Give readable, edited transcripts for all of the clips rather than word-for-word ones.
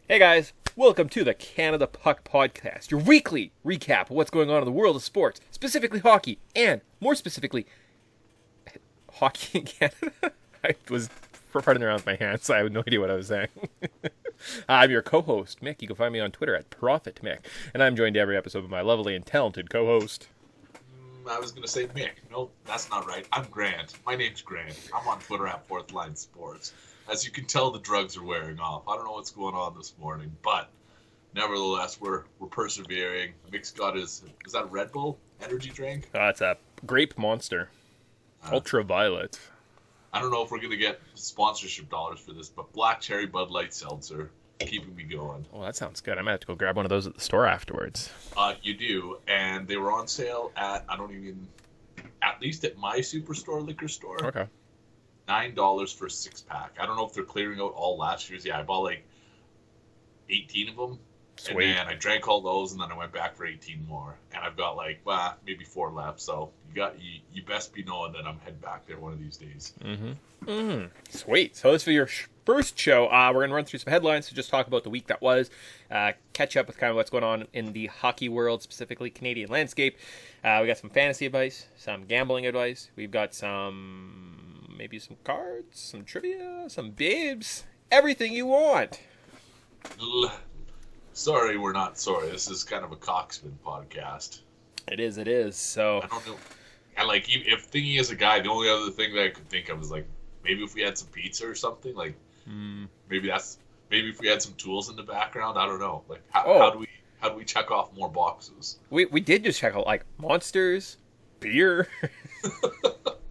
Hey guys, welcome to the Canada Puck Podcast, your weekly recap of what's going on in the world of sports, specifically hockey, and more specifically, hockey in Canada. I was running around with my hands, so I have no idea what I was saying. I'm your co-host, Mick. You can find me on Twitter at ProfitMick, and I'm joined every episode by my lovely and talented co-host. I was going to say Mick. Nope, that's not right. I'm Grant. My name's Grant. I'm on Twitter at Fourth Line Sports. As you can tell, the drugs are wearing off. I don't know what's going on this morning, but nevertheless, we're persevering. Mick's got is that a Red Bull energy drink? It's a grape monster. Ultraviolet. I don't know if we're going to get sponsorship dollars for this, but Black Cherry Bud Light Seltzer keeping me going. Oh, that sounds good. I might have to go grab one of those at the store afterwards. You do, and they were on sale at at least at my Superstore liquor store. Okay. $9 for a 6-pack. I don't know if they're clearing out all last year's. Yeah, I bought like 18 of them. Sweet. And then I drank all those, and then I went back for 18 more. And I've got like, maybe 4 left. So you best be knowing that I'm heading back there one of these days. Sweet. So this is your first show. We're going to run through some headlines to just talk about the week that was, catch up with kind of what's going on in the hockey world, specifically Canadian landscape. We got some fantasy advice, some gambling advice. We've got maybe some cards, some trivia, some babes, everything you want. Sorry, we're not sorry. This is kind of a Coxman podcast. It is. So I don't know. If thinking as a guy, the only other thing that I could think of is like maybe if we had some pizza or something. Like maybe if we had some tools in the background. I don't know. Like how do we check off more boxes? We did just check out like monsters, beer.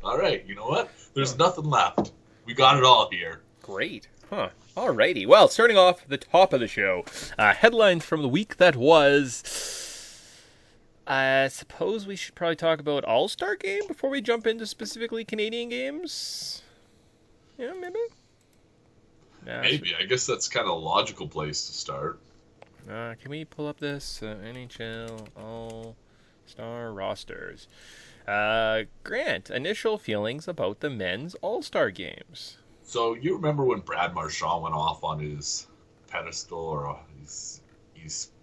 All right, you know what? There's nothing left. We got it all here. Great. Huh. Alrighty. Well, starting off the top of the show, headlines from the week that was. I suppose we should probably talk about All-Star Game before we jump into specifically Canadian games. Yeah, maybe. Maybe. I guess that's kind of a logical place to start. Can we pull up this NHL All-Star rosters? Grant, initial feelings about the men's All-Star games. So you remember when Brad Marchand went off on his pedestal, or he's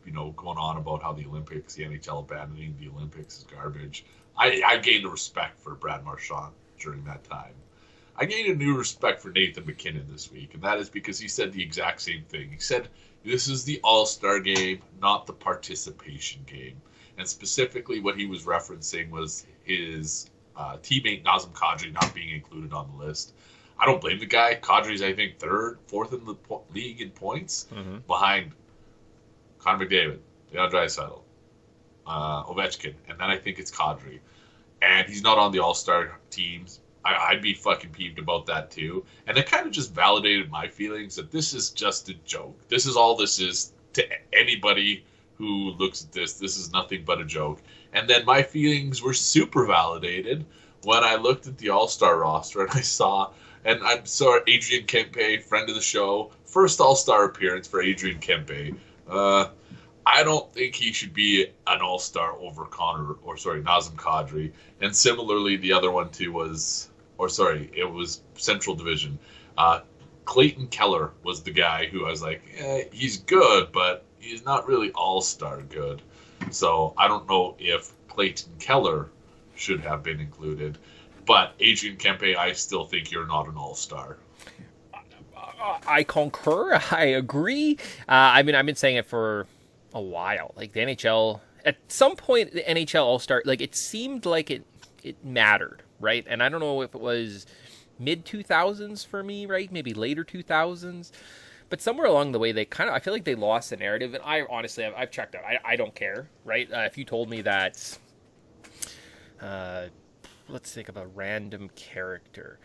going on about how the Olympics, the NHL abandoning the Olympics is garbage. I gained a respect for Brad Marchand during that time. I gained a new respect for Nathan MacKinnon this week, and that is because he said the exact same thing. He said, this is the All-Star game, not the participation game. And specifically what he was referencing was his teammate Nazem Kadri not being included on the list. I don't blame the guy. Kadri's, I think, fourth in the league in points, behind Connor McDavid, Leon Draisaitl, Ovechkin, and then I think it's Kadri. And he's not on the All-Star teams. I'd be fucking peeved about that too. And it kind of just validated my feelings that this is just a joke. This is all this is to anybody who looks at this. This is nothing but a joke. And then my feelings were super validated when I looked at the All-Star roster and I saw Adrian Kempe, friend of the show, first All-Star appearance for Adrian Kempe. I don't think he should be an All-Star over Nazem Kadri. And similarly, the other one too it was Central Division. Clayton Keller was the guy who I was like, he's good, but he's not really All-Star good. So I don't know if Clayton Keller should have been included. But Adrian Kempe, I still think you're not an All-Star. I concur. I agree. I've been saying it for a while. Like the NHL, at some point, the NHL All-Star, like it seemed like it mattered, right? And I don't know if it was mid-2000s for me, right? Maybe later 2000s. But somewhere along the way, I feel like they lost the narrative. And I honestly, I've checked out. I don't care, right? If you told me that, let's think of a random character.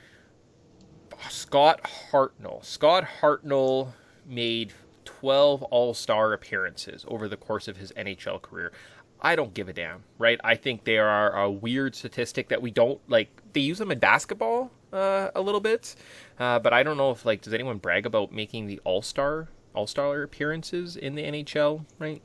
Scott Hartnell. Scott Hartnell made 12 All-Star appearances over the course of his NHL career. I don't give a damn, right? I think they are a weird statistic that we don't, like, they use them in basketball a little bit, but I don't know if, like, does anyone brag about making the All-Star appearances in the NHL, right?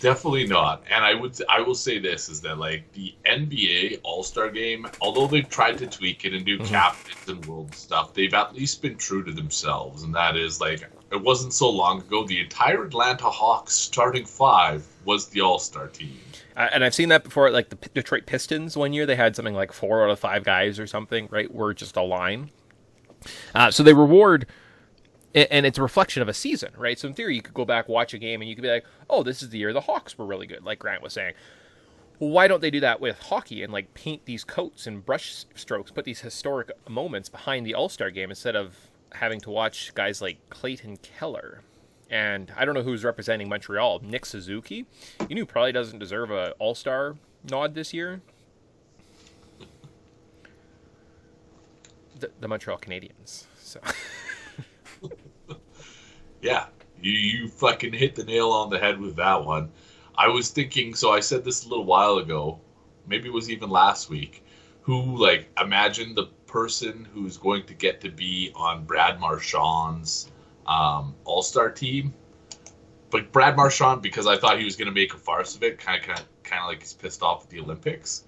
Definitely not. And I will say this is that like the NBA All-Star game, although they've tried to tweak it and do captains and world stuff, they've at least been true to themselves. And that is like it wasn't so long ago, the entire Atlanta Hawks starting five was the All-Star team. And I've seen that before, like the Detroit Pistons one year, they had something like 4 out of 5 guys or something, right, were just a line. So they reward, and it's a reflection of a season, right? So in theory, you could go back, watch a game, and you could be like, oh, this is the year the Hawks were really good, like Grant was saying. Well, why don't they do that with hockey and like paint these coats and brush strokes, put these historic moments behind the All-Star game instead of having to watch guys like Clayton Keller? And I don't know who's representing Montreal. Nick Suzuki? You know who probably doesn't deserve an All-Star nod this year? The Montreal Canadiens. So. Yeah, you fucking hit the nail on the head with that one. I was thinking, so I said this a little while ago, maybe it was even last week, who, like, imagine the person who's going to get to be on Brad Marchand's All-Star team. But Brad Marchand, because I thought he was going to make a farce of it, kind of like he's pissed off at the Olympics.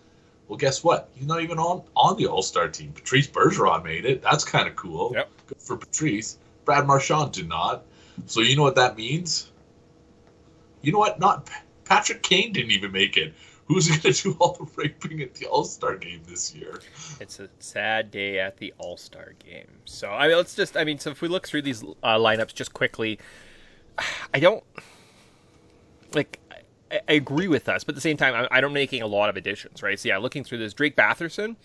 Well, guess what? He's not even on the All-Star team. Patrice Bergeron made it. That's kind of cool. Yep. Good for Patrice. Brad Marchand did not. So you know what that means? You know what? Not Patrick Kane didn't even make it. Who's going to do all the raping at the All-Star game this year? It's a sad day at the All-Star game. So, I mean, so if we look through these lineups just quickly, I don't, like, I agree with us, but at the same time, I'm making a lot of additions, right? So, yeah, looking through this, Drake Batherson,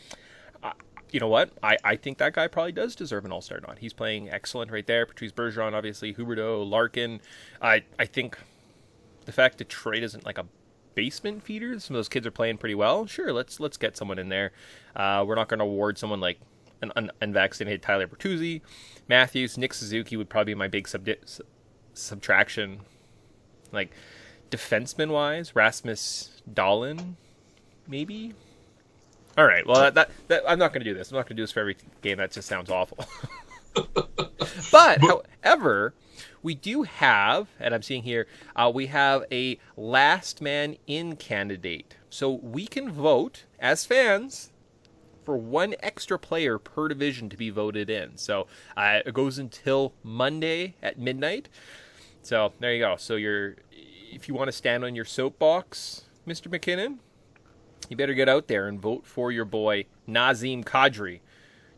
you know what? I think that guy probably does deserve an All-Star nod. He's playing excellent right there. Patrice Bergeron, obviously, Huberdeau, Larkin. I think the fact Detroit isn't like a basement feeder, some of those kids are playing pretty well. Sure, let's get someone in there. We're not going to award someone like an unvaccinated Tyler Bertuzzi. Matthews, Nick Suzuki would probably be my big subtraction. Like, defenseman-wise, Rasmus Dahlin, maybe? All right, well, that I'm not going to do this. I'm not going to do this for every game. That just sounds awful. But, however, we do have, and I'm seeing here, we have a last man in candidate. So we can vote as fans for one extra player per division to be voted in. So it goes until Monday at midnight. So there you go. So if you want to stand on your soapbox, Mr. McKinnon, you better get out there and vote for your boy Nazem Kadri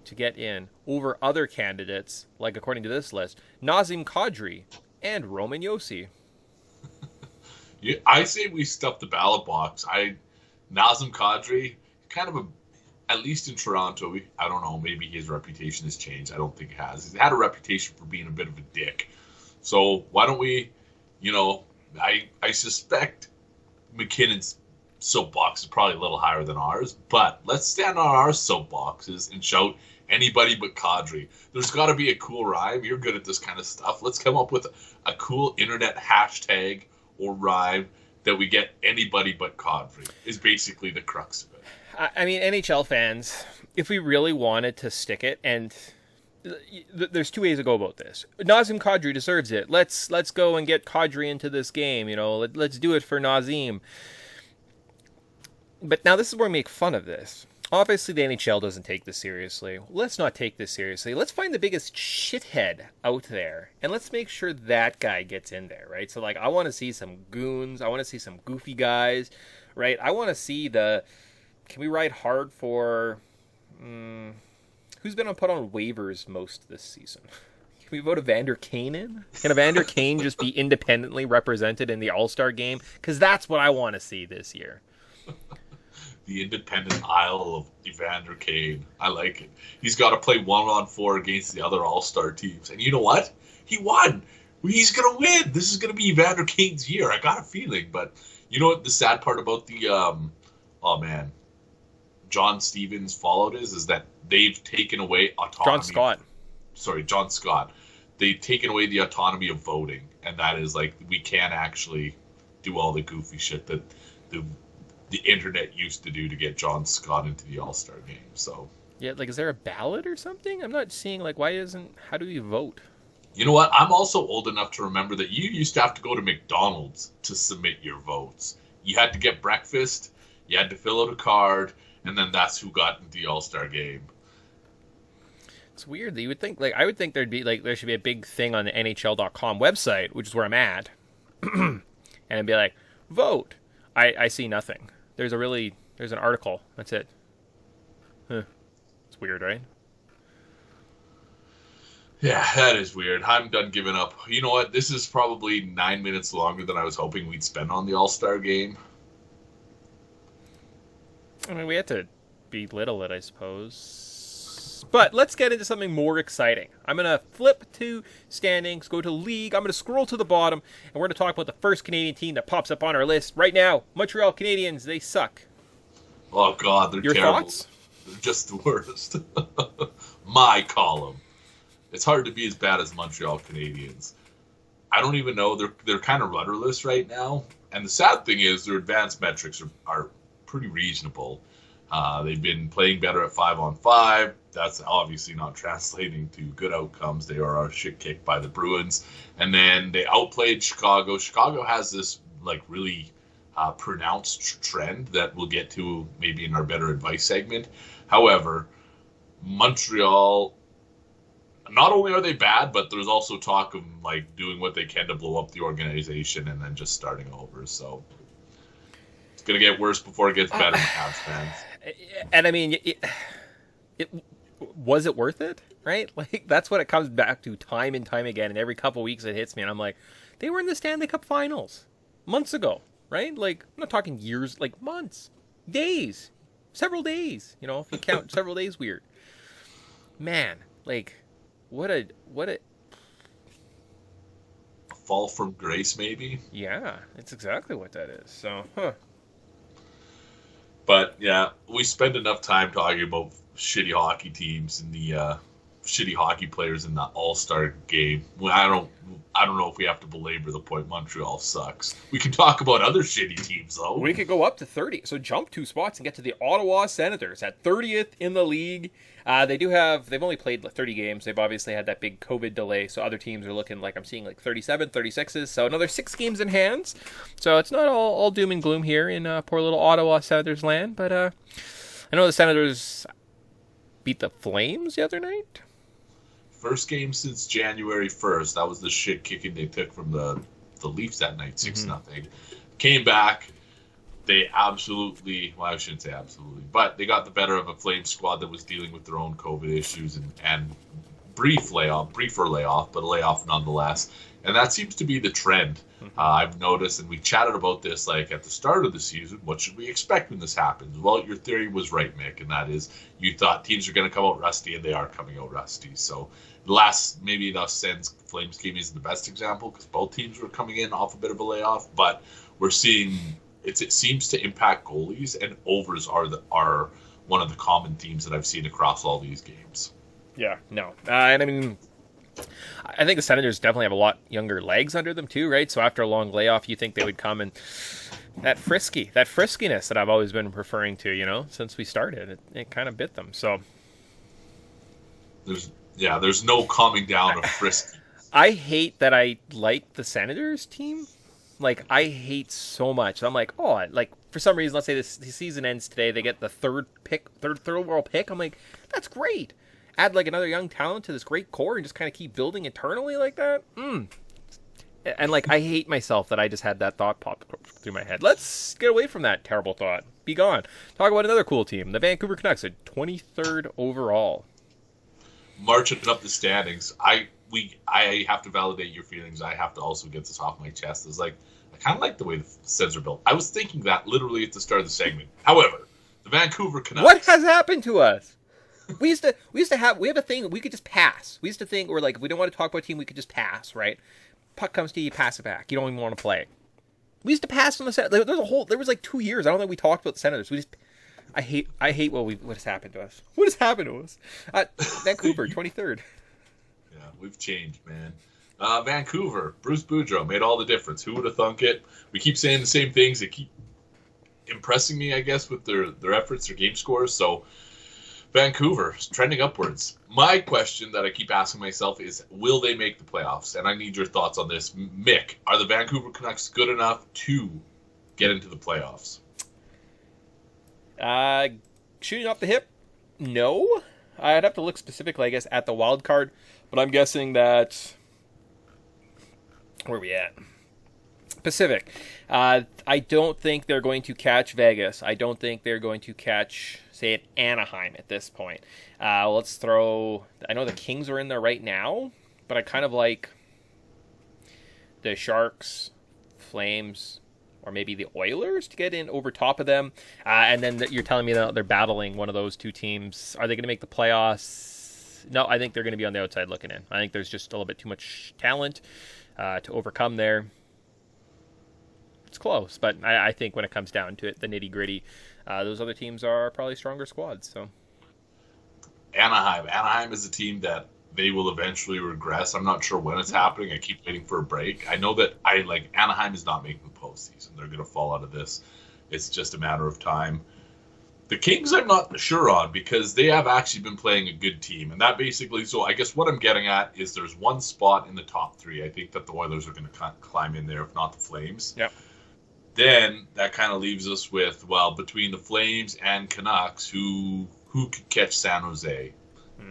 to get in over other candidates, like according to this list, Nazem Kadri and Roman Josi. Yeah, I say we stuff the ballot box. Nazem Kadri, kind of at least in Toronto, I don't know, maybe his reputation has changed. I don't think it has. He's had a reputation for being a bit of a dick. So why don't we, I suspect McKinnon's soapbox is probably a little higher than ours, but let's stand on our soapboxes and shout anybody but Kadri. There's got to be a cool rhyme. You're good at this kind of stuff. Let's come up with a cool internet hashtag or rhyme that we get anybody but Kadri is basically the crux of it. I mean, NHL fans, if we really wanted to stick it, and there's two ways to go about this. Nazem Kadri deserves it. Let's go and get Kadri into this game. Let's do it for Nazem. But now this is where we make fun of this. Obviously, the NHL doesn't take this seriously. Let's not take this seriously. Let's find the biggest shithead out there, and let's make sure that guy gets in there, right? So, like, I want to see some goons. I want to see some goofy guys, right? I want to see can we ride hard for... who's been put on waivers most this season? Can we vote Evander Kane in? Can Evander Kane just be independently represented in the All-Star game? Because that's what I want to see this year. The independent aisle of Evander Kane. I like it. He's got to play 1-on-4 against the other All-Star teams. And you know what? He won. He's going to win. This is going to be Evander Kane's year. I got a feeling. But you know what the sad part about the, John Stevens fallout is that they've taken away autonomy. John Scott. They've taken away the autonomy of voting. And that is like, we can't actually do all the goofy shit that the internet used to do to get John Scott into the All-Star game. So yeah, like, is there a ballot or something? I'm not seeing, like, how do we vote? You know what? I'm also old enough to remember that you used to have to go to McDonald's to submit your votes. You had to get breakfast, you had to fill out a card, and then that's who got into the All-Star game. It's weird that you would think, like, I would think there should be a big thing on the NHL.com website, which is where I'm at, and it'd be like, vote. I see nothing. There's an article. That's it. Huh. It's weird, right? Yeah, that is weird. I'm done giving up. You know what? This is probably 9 minutes longer than I was hoping we'd spend on the All-Star game. I mean, we had to belittle it, I suppose. But let's get into something more exciting. I'm going to flip to standings, go to league. I'm going to scroll to the bottom, and we're going to talk about the first Canadian team that pops up on our list right now. Montreal Canadiens, they suck. Oh, God, they're Your terrible. Thoughts? They're just the worst. My column. It's hard to be as bad as Montreal Canadiens. I don't even know. They're kind of rudderless right now. And the sad thing is their advanced metrics are pretty reasonable. They've been playing better at 5-on-5. That's obviously not translating to good outcomes. They are shit kicked by the Bruins. And then they outplayed Chicago. Chicago has this like really pronounced trend that we'll get to maybe in our Bettor Advice segment. However, Montreal, not only are they bad, but there's also talk of like doing what they can to blow up the organization and then just starting over. So it's going to get worse before it gets better, Habs fans. And I mean, was it worth it? Right? Like, that's what it comes back to time and time again. And every couple weeks it hits me, and I'm like, they were in the Stanley Cup Finals months ago, right? Like, I'm not talking years, like months, days, several days. You know, if you count several days, weird. Man, like, what a fall from grace, maybe. Yeah, it's exactly what that is. So, huh. But yeah, we spend enough time talking about shitty hockey teams and the shitty hockey players in the All-Star game. Well, I don't know if we have to belabor the point. Montreal sucks. We can talk about other shitty teams though. We could go up to 30. So jump 2 spots and get to the Ottawa Senators at 30th in the league. They've only played 30 games. They've obviously had that big COVID delay, so other teams are looking like, I'm seeing like 37, 36s, so another 6 games in hands. So it's not all doom and gloom here in poor little Ottawa Senators land, but I know the Senators beat the Flames the other night. First game since January 1st. That was the shit kicking they took from the Leafs that night, 6-0. Came back. They absolutely, well, I shouldn't say absolutely, but they got the better of a Flames squad that was dealing with their own COVID issues and briefer layoff, but a layoff nonetheless. And that seems to be the trend I've noticed, and we chatted about this like at the start of the season. What should we expect when this happens? Well, your theory was right, Mick, and that is you thought teams are going to come out rusty, and they are coming out rusty. So maybe the Sens Flames game isn't the best example because both teams were coming in off a bit of a layoff, but we're seeing it seems to impact goalies, and overs are one of the common themes that I've seen across all these games. Yeah, no. And I mean, I think the Senators definitely have a lot younger legs under them too, right? So after a long layoff, you think they would come and that friskiness that I've always been referring to, you know, since we started, it kind of bit them. So there's no calming down of frisky. I hate that I like the Senators team. Like, I hate so much. I'm like, oh, like, for some reason, let's say the season ends today, they get the third overall pick. I'm like, that's great. Add, like, another young talent to this great core and just kind of keep building internally like that. And, like, I hate myself that I just had that thought pop through my head. Let's get away from that terrible thought. Be gone. Talk about another cool team. The Vancouver Canucks at 23rd overall. Marching up the standings. I have to validate your feelings. I have to also get this off my chest. It's like, I kind of like the way the Sens are built. I was thinking that literally at the start of the segment. However, the Vancouver Canucks. What has happened to us? We have a thing we could just pass. We used to think we're like, if we don't want to talk about a team, we could just pass, right? Puck comes to you, pass it back. You don't even want to play. We used to pass on the Senators. There was like 2 years. I don't think we talked about the Senators. I hate what has happened to us. What has happened to us? Vancouver, 23rd. Yeah, we've changed, man. Vancouver, Bruce Boudreau made all the difference. Who would have thunk it? We keep saying the same things. They keep impressing me, I guess, with their efforts, their game scores. So Vancouver is trending upwards. My question that I keep asking myself is, will they make the playoffs? And I need your thoughts on this. Mick, are the Vancouver Canucks good enough to get into the playoffs? Shooting off the hip? No. I'd have to look specifically, I guess, at the wild card, but I'm guessing that... Where are we at? Pacific. I don't think they're going to catch Vegas. I don't think they're going to catch, say, Anaheim at this point. Let's throw... I know the Kings are in there right now, but I kind of like the Sharks, Flames, or maybe the Oilers to get in over top of them. And then you're telling me that they're battling one of those two teams. Are they going to make the playoffs? No, I think they're going to be on the outside looking in. I think there's just a little bit too much talent to overcome there. It's close, but I think when it comes down to it, the nitty-gritty, those other teams are probably stronger squads. So Anaheim is a team that they will eventually regress. I'm not sure when it's happening. I keep waiting for a break. I know that Anaheim is not making the postseason. They're going to fall out of this. It's just a matter of time. The Kings I'm not sure on because they have actually been playing a good team. And that basically, so I guess what I'm getting at is there's one spot in the top three. I think that the Oilers are going to climb in there, if not the Flames. Yep. Then that kind of leaves us with, well, between the Flames and Canucks, who could catch San Jose?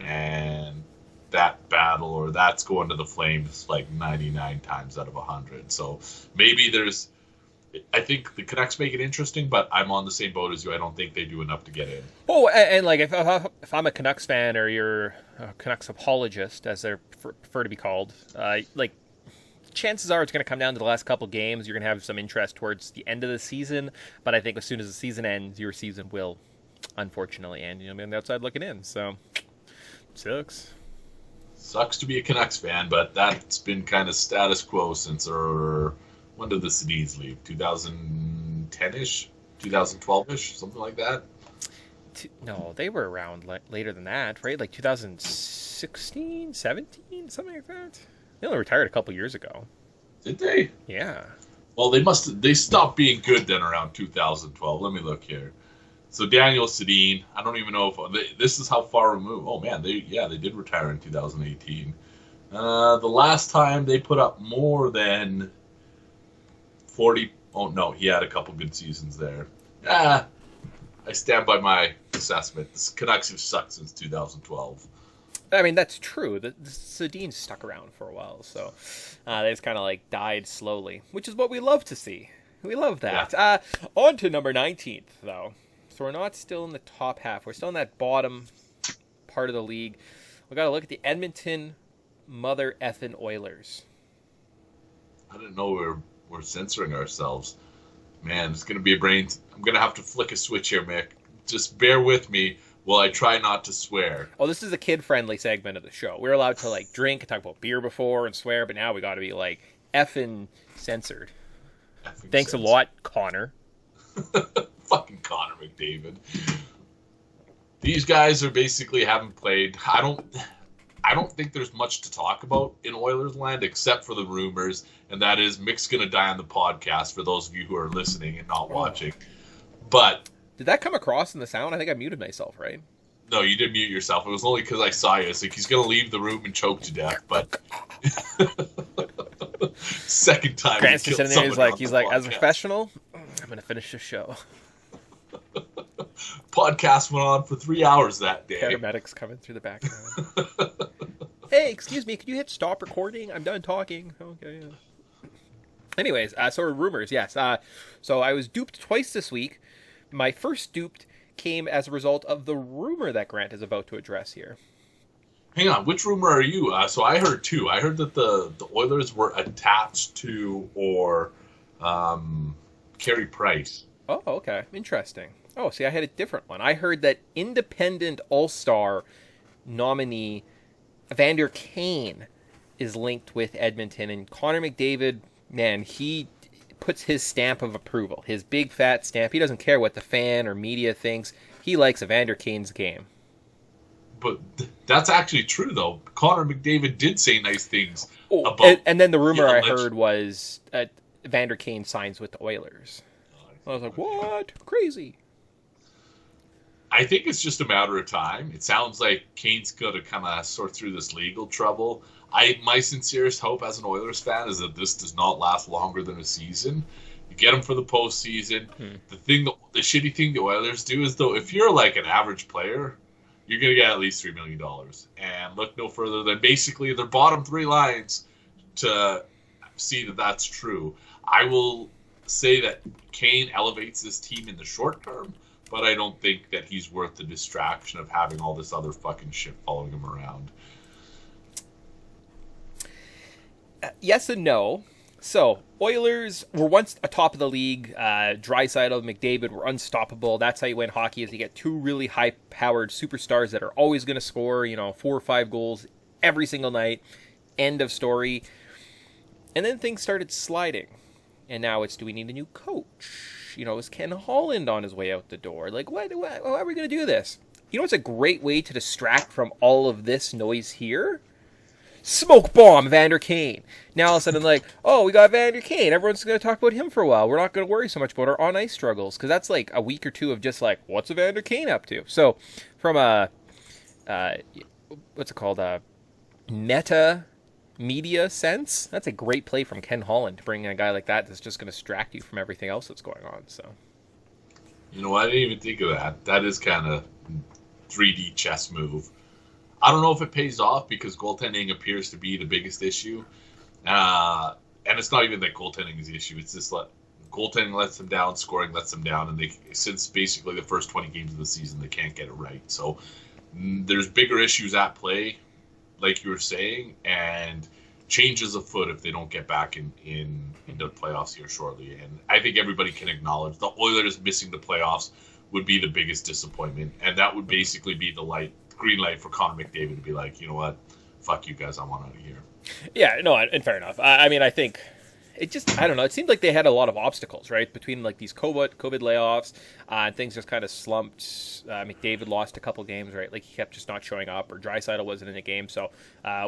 And that battle, or that's going to the Flames like 99 times out of 100. So maybe there's... I think the Canucks make it interesting, but I'm on the same boat as you. I don't think they do enough to get in. Oh, and like if I'm a Canucks fan or you're a Canucks apologist, as they prefer to be called, like chances are it's going to come down to the last couple games. You're going to have some interest towards the end of the season, but I think as soon as the season ends, your season will, unfortunately, end. You'll be on the outside looking in. So sucks. Sucks to be a Canucks fan, but that's been kind of status quo since when did the Sedins leave? 2010-ish? 2012-ish? Something like that? No, they were around later than that, right? Like 2016, 17, something like that. They only retired a couple years ago. Did they? Yeah. Well, they stopped being good then around 2012. Let me look here. So Daniel Sedin, I don't even know if this is how far removed. Oh man, they did retire in 2018. The last time they put up more than 40. Oh no, he had a couple good seasons there. I stand by my assessment. The Canucks have sucked since 2012. I mean, that's true. The Sedins stuck around for a while, so they just kind of like died slowly, which is what we love to see. We love that. Yeah. On to number 19th, though. So we're not still in the top half. We're still in that bottom part of the league. We got to look at the Edmonton mother effing Oilers. I didn't know we're censoring ourselves. Man, it's going to be a brain... I'm going to have to flick a switch here, Mick. Just bear with me while I try not to swear. Oh, this is a kid-friendly segment of the show. We're allowed to, like, drink and talk about beer before and swear, but now we got to be, like, effing censored. Thanks a lot, Connor. Fucking Connor McDavid. These guys are basically haven't played... I don't think there's much to talk about in Oilers land except for the rumors, and that is Mick's going to die on the podcast for those of you who are listening and not watching. But... Did that come across in the sound? I think I muted myself, right? No, you did mute yourself. It was only because I saw you. It's like he's going to leave the room and choke to death, but... Second time Grant's just sitting there, he's like, as a professional, I'm going to finish the show. Podcast went on for 3 hours that day. Paramedics coming through the background. Hey, excuse me, could you hit stop recording? I'm done talking. Okay, yeah. Anyways, so rumors, yes. So I was duped twice this week. My first duped came as a result of the rumor that Grant is about to address here. Hang on, which rumor are you? So I heard two. I heard that the Oilers were attached to or Carey Price. Oh, okay. Interesting. Oh, see, I had a different one. I heard that independent All-Star nominee Evander Kane is linked with Edmonton, and Connor McDavid, man, he puts his stamp of approval, his big fat stamp. He doesn't care what the fan or media thinks. He likes Evander Kane's game. But that's actually true, though. Connor McDavid did say nice things about... And then the rumor I heard was Evander Kane signs with the Oilers. I was like, what? Crazy. I think it's just a matter of time. It sounds like Kane's going to kind of sort through this legal trouble. My sincerest hope as an Oilers fan is that this does not last longer than a season. You get him for the postseason. The shitty thing the Oilers do is, though, if you're like an average player, you're going to get at least $3 million. And look no further than basically their bottom three lines to see that that's true. I will say that Kane elevates this team in the short term, but I don't think that he's worth the distraction of having all this other fucking shit following him around. Yes and no. So, Oilers were once atop of the league. Draisaitl, McDavid were unstoppable. That's how you win hockey, is you get two really high-powered superstars that are always going to score, 4 or 5 goals every single night. End of story. And then things started sliding. And now it's, do we need a new coach? Is Ken Holland on his way out the door? Like, how are we going to do this? What's a great way to distract from all of this noise here? Smoke bomb Vander Kane. Now all of a sudden, we got Vander Kane. Everyone's going to talk about him for a while. We're not going to worry so much about our on-ice struggles, because that's like a week or two of just what's a Vander Kane up to? So, from a, what's it called, a meta media sense, that's a great play from Ken Holland to bring in a guy like that that's just going to distract you from everything else that's going on. So, I didn't even think of that. That is kind of 3D chess move. I don't know if it pays off, because goaltending appears to be the biggest issue. And it's not even that goaltending is the issue. It's just goaltending lets them down, scoring lets them down, and since basically the first 20 games of the season, they can't get it right. So there's bigger issues at play, like you were saying, and changes afoot if they don't get back into the playoffs here shortly. And I think everybody can acknowledge the Oilers missing the playoffs would be the biggest disappointment, and that would basically be the green light for Connor McDavid to be like, you know what, fuck you guys, I want out of here. Yeah, no, and fair enough. I mean, I think it just, I don't know, it seemed like they had a lot of obstacles, right, between these COVID layoffs, and things just kind of slumped. McDavid lost a couple games, right, he kept just not showing up, or Draisaitl wasn't in the game. So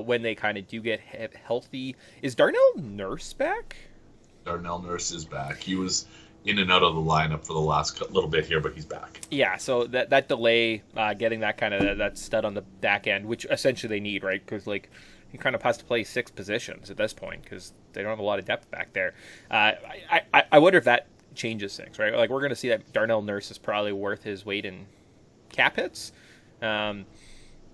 when they kind of do get healthy, is Darnell Nurse back? Darnell Nurse is back. He was in and out of the lineup for the last little bit here, but he's back. Yeah, so that delay, getting that kind of that stud on the back end, which essentially they need, right? Because he kind of has to play 6 positions at this point, because they don't have a lot of depth back there. I wonder if that changes things, right? We're going to see that Darnell Nurse is probably worth his weight in cap hits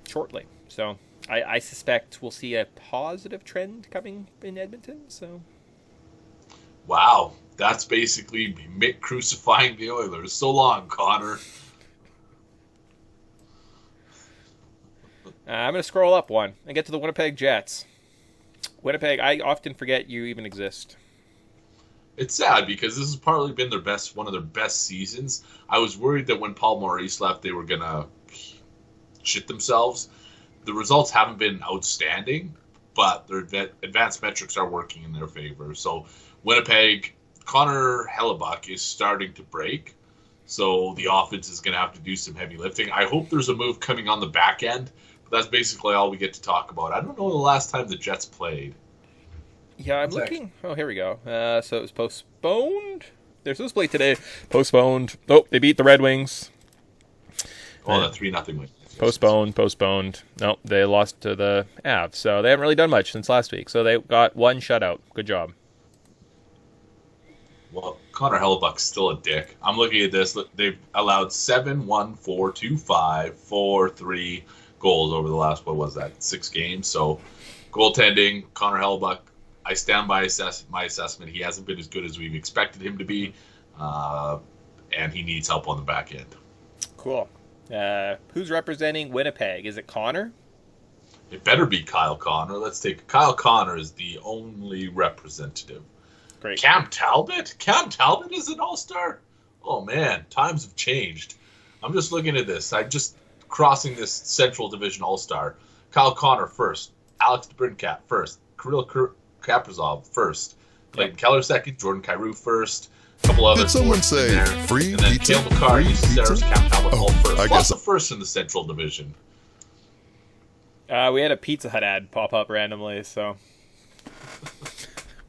shortly. So I suspect we'll see a positive trend coming in Edmonton. So, wow. That's basically Mick crucifying the Oilers. So long, Connor. I'm going to scroll up one and get to the Winnipeg Jets. Winnipeg, I often forget you even exist. It's sad, because this has probably been one of their best seasons. I was worried that when Paul Maurice left, they were going to shit themselves. The results haven't been outstanding, but their advanced metrics are working in their favor. So Winnipeg, Connor Hellebuck is starting to break, so the offense is going to have to do some heavy lifting. I hope there's a move coming on the back end, but that's basically all we get to talk about. I don't know the last time the Jets played. Yeah, I'm looking. Oh, here we go. So it was postponed. They're supposed to play today. Postponed. Oh, they beat the Red Wings. Oh, that 3-0 win. Postponed. No, they lost to the Avs, so they haven't really done much since last week. So they got 1 shutout. Good job. Well, Connor Hellebuck's still a dick. I'm looking at this. They've allowed 7, 1, 4, 2, 5, 4, 3 goals over the last, 6 games. So, goaltending, Connor Hellebuck, I stand by my assessment. He hasn't been as good as we've expected him to be, and he needs help on the back end. Cool. Who's representing Winnipeg? Is it Connor? It better be Kyle Connor. Kyle Connor is the only representative. Great. Cam Talbot? Cam Talbot is an all-star? Oh, man. Times have changed. I'm just looking at this. I'm just crossing this Central Division all-star. Kyle Connor first. Alex DeBrincat first. Kirill Kaprizov first. Clayton Keller second. Jordan Kyrou first. A couple others. Did someone say free and then pizza? Cale McCarr, Sarah's Cam Talbot all first. I Lots guess. of first in the Central Division. We had a Pizza Hut ad pop up randomly, so...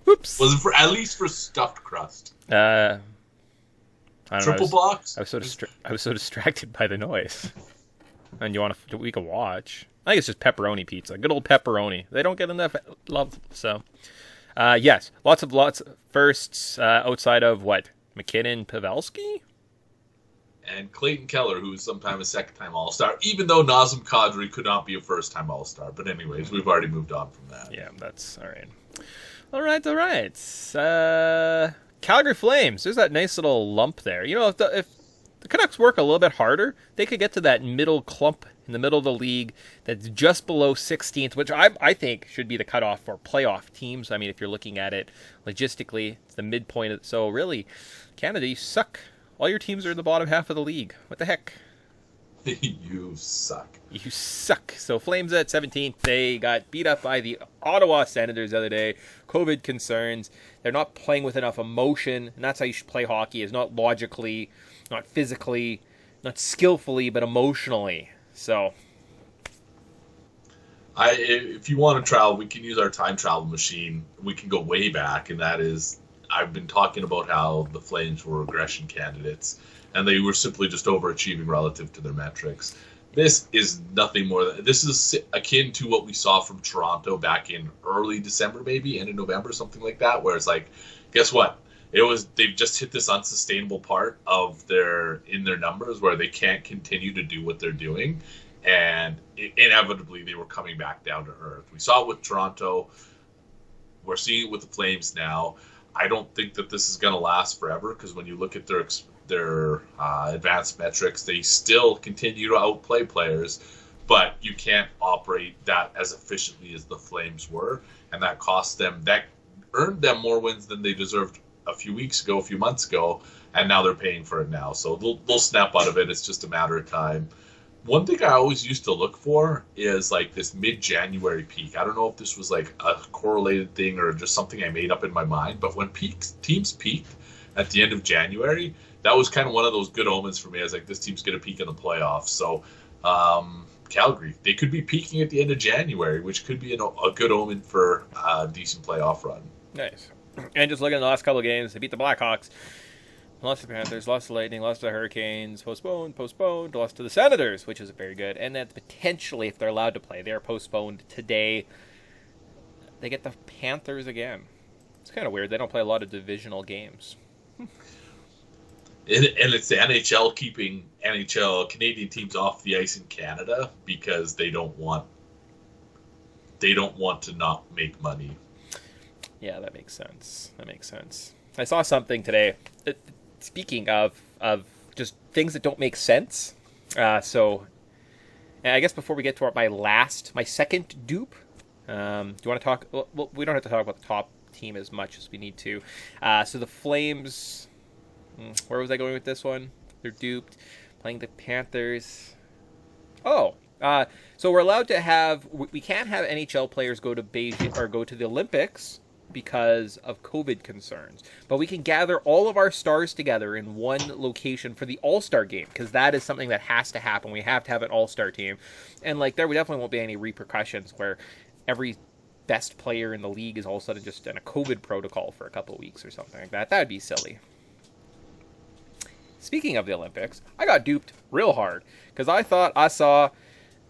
Whoops. Was it at least for stuffed crust? I don't Triple know. box? I was so distracted by the noise. And we can watch. I think it's just pepperoni pizza. Good old pepperoni. They don't get enough love. So, yes, lots of firsts outside of what? McKinnon, Pavelski? and Clayton Keller, who is sometimes a second-time All-Star, even though Nazem Kadri could not be a first-time All-Star. But anyways, we've already moved on from that. Yeah, that's all right. All right. Calgary Flames. There's that nice little lump there. You know, if the Canucks work a little bit harder, they could get to that middle clump in the middle of the league that's just below 16th, which I think should be the cutoff for playoff teams. I mean, if you're looking at it logistically, it's the midpoint. So really, Canada, you suck. All your teams are in the bottom half of the league. What the heck? You suck. You suck. So Flames at 17th. They got beat up by the Ottawa Senators the other day. COVID concerns. They're not playing with enough emotion, and that's how you should play hockey, is not logically, not physically, not skillfully, but emotionally. So, if you want to travel, we can use our time travel machine. We can go way back, and that is, I've been talking about how the Flames were regression candidates, and they were simply just overachieving relative to their metrics. This is nothing more than, this is akin to what we saw from Toronto back in early December, maybe end of November, something like that, where it's like, guess what? They've just hit this unsustainable part of their numbers where they can't continue to do what they're doing, and inevitably they were coming back down to earth. We saw it with Toronto. We're seeing it with the Flames now. I don't think that this is going to last forever, because when you look at their advanced metrics, they still continue to outplay players, but you can't operate that as efficiently as the Flames were, and that earned them more wins than they deserved a few months ago, and now they're paying for it now. So they'll snap out of it. It's just a matter of time. One thing I always used to look for is like this mid-January peak. I don't know if this was like a correlated thing or just something I made up in my mind, but when teams peaked at the end of January, that was kind of one of those good omens for me. I was like, this team's going to peak in the playoffs. So Calgary, they could be peaking at the end of January, which could be a good omen for a decent playoff run. Nice. And just looking at the last couple of games, they beat the Blackhawks, lost to the Panthers, lost to the Lightning, lost to the Hurricanes, postponed, lost to the Senators, which is very good. And then potentially, if they're allowed to play, they're postponed today. They get the Panthers again. It's kind of weird. They don't play a lot of divisional games. And it's the NHL keeping Canadian teams off the ice in Canada because they don't want to not make money. Yeah, that makes sense. I saw something today. Speaking of just things that don't make sense. So, I guess before we get to my second dupe, do you want to talk? Well, we don't have to talk about the top team as much as we need to. So the Flames. Where was I going with this one? They're duped, playing the Panthers. So we're allowed to have. We can't have NHL players go to Beijing or go to the Olympics because of COVID concerns. But we can gather all of our stars together in one location for the All-Star game, because that is something that has to happen. We have to have an All-Star team. And there definitely won't be any repercussions where every best player in the league is all of a sudden just in a COVID protocol for a couple of weeks or something like that. That would be silly. Speaking of the Olympics, I got duped real hard because I thought I saw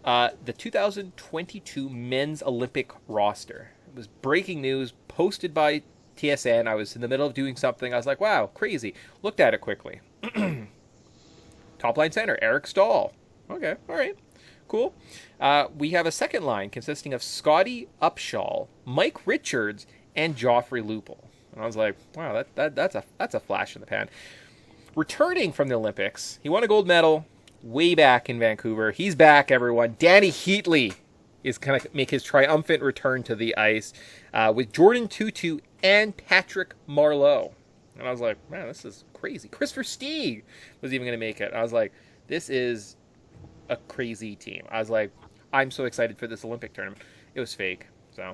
the 2022 men's Olympic roster. It was breaking news posted by TSN. I was in the middle of doing something. I was like, wow, crazy. Looked at it quickly. Top line center, Eric Stahl. Okay, all right, cool. We have a second line consisting of Scotty Upshall, Mike Richards, and Joffrey Lupul. And I was like, wow, that's a flash in the pan. Returning from the Olympics, he won a gold medal way back in Vancouver. He's back, everyone. Danny Heatley is going to make his triumphant return to the ice with Jordan Tutu and Patrick Marleau. And I was like, man, this is crazy. Christopher Stieg was even going to make it. I was like, this is a crazy team. I was like, I'm so excited for this Olympic tournament. It was fake, so.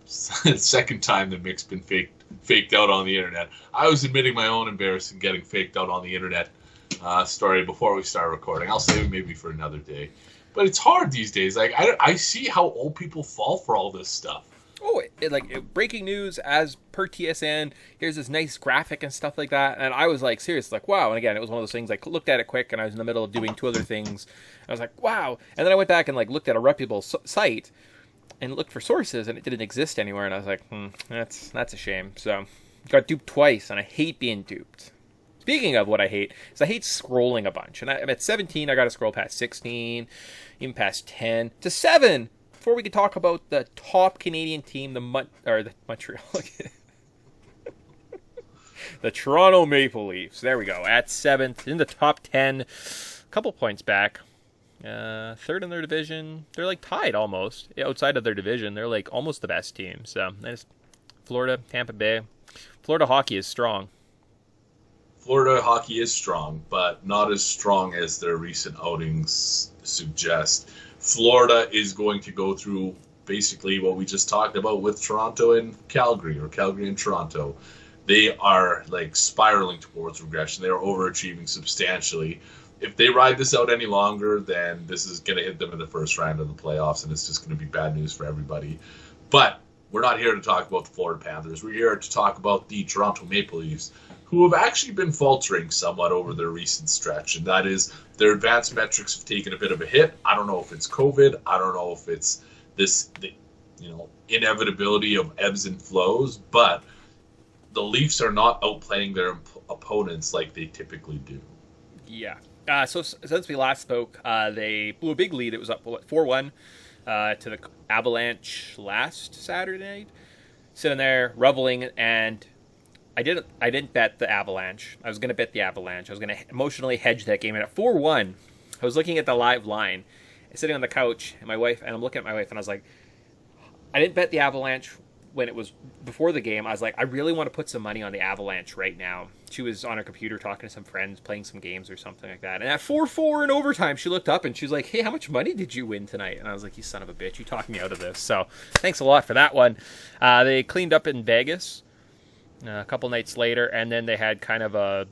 Second time that Mick's been faked out on the internet. I was admitting my own embarrassing getting faked out on the internet story before we start recording. I'll save it maybe for another day. But it's hard these days. I see how old people fall for all this stuff. Oh, breaking news as per TSN. Here's this nice graphic and stuff like that. And I was like, serious, wow. And again, it was one of those things, I looked at it quick and I was in the middle of doing two other things. I was like, wow. And then I went back and looked at a reputable site and looked for sources, and it didn't exist anywhere. And I was like, that's a shame. So got duped twice, and I hate being duped. Speaking of what I hate, is I hate scrolling a bunch. And I'm at 17, I got to scroll past 16, even past 10, to 7, before we can talk about the top Canadian team, the Montreal, the Toronto Maple Leafs. There we go, at 7th, in the top 10, a couple points back. Third in their division. They're like tied almost. Outside of their division, they're like almost the best team. So, Florida, Tampa Bay. Florida hockey is strong. Florida hockey is strong, but not as strong as their recent outings suggest. Florida is going to go through basically what we just talked about with Toronto and Calgary, or Calgary and Toronto. They are like spiraling towards regression. They are overachieving substantially. If they ride this out any longer, then this is going to hit them in the first round of the playoffs, and it's just going to be bad news for everybody. But we're not here to talk about the Florida Panthers. We're here to talk about the Toronto Maple Leafs, who have actually been faltering somewhat over their recent stretch, and that is their advanced metrics have taken a bit of a hit. I don't know if it's COVID. I don't know if it's the inevitability of ebbs and flows, but the Leafs are not outplaying their opponents like they typically do. Yeah. So since we last spoke, they blew a big lead. It was up 4-1 to the Avalanche last Saturday night. Sitting there reveling, and I didn't bet the Avalanche. I was going to bet the Avalanche. I was going to emotionally hedge that game. And at 4-1, I was looking at the live line, sitting on the couch, and I'm looking at my wife, and I was like, I didn't bet the Avalanche when it was before the game. I was like, I really want to put some money on the Avalanche right now. She was on her computer talking to some friends, playing some games or something like that. And at 4-4 in overtime, she looked up and she was like, hey, how much money did you win tonight? And I was like, you son of a bitch, you talked me out of this. So thanks a lot for that one. They cleaned up in Vegas a couple nights later, and then they had kind of a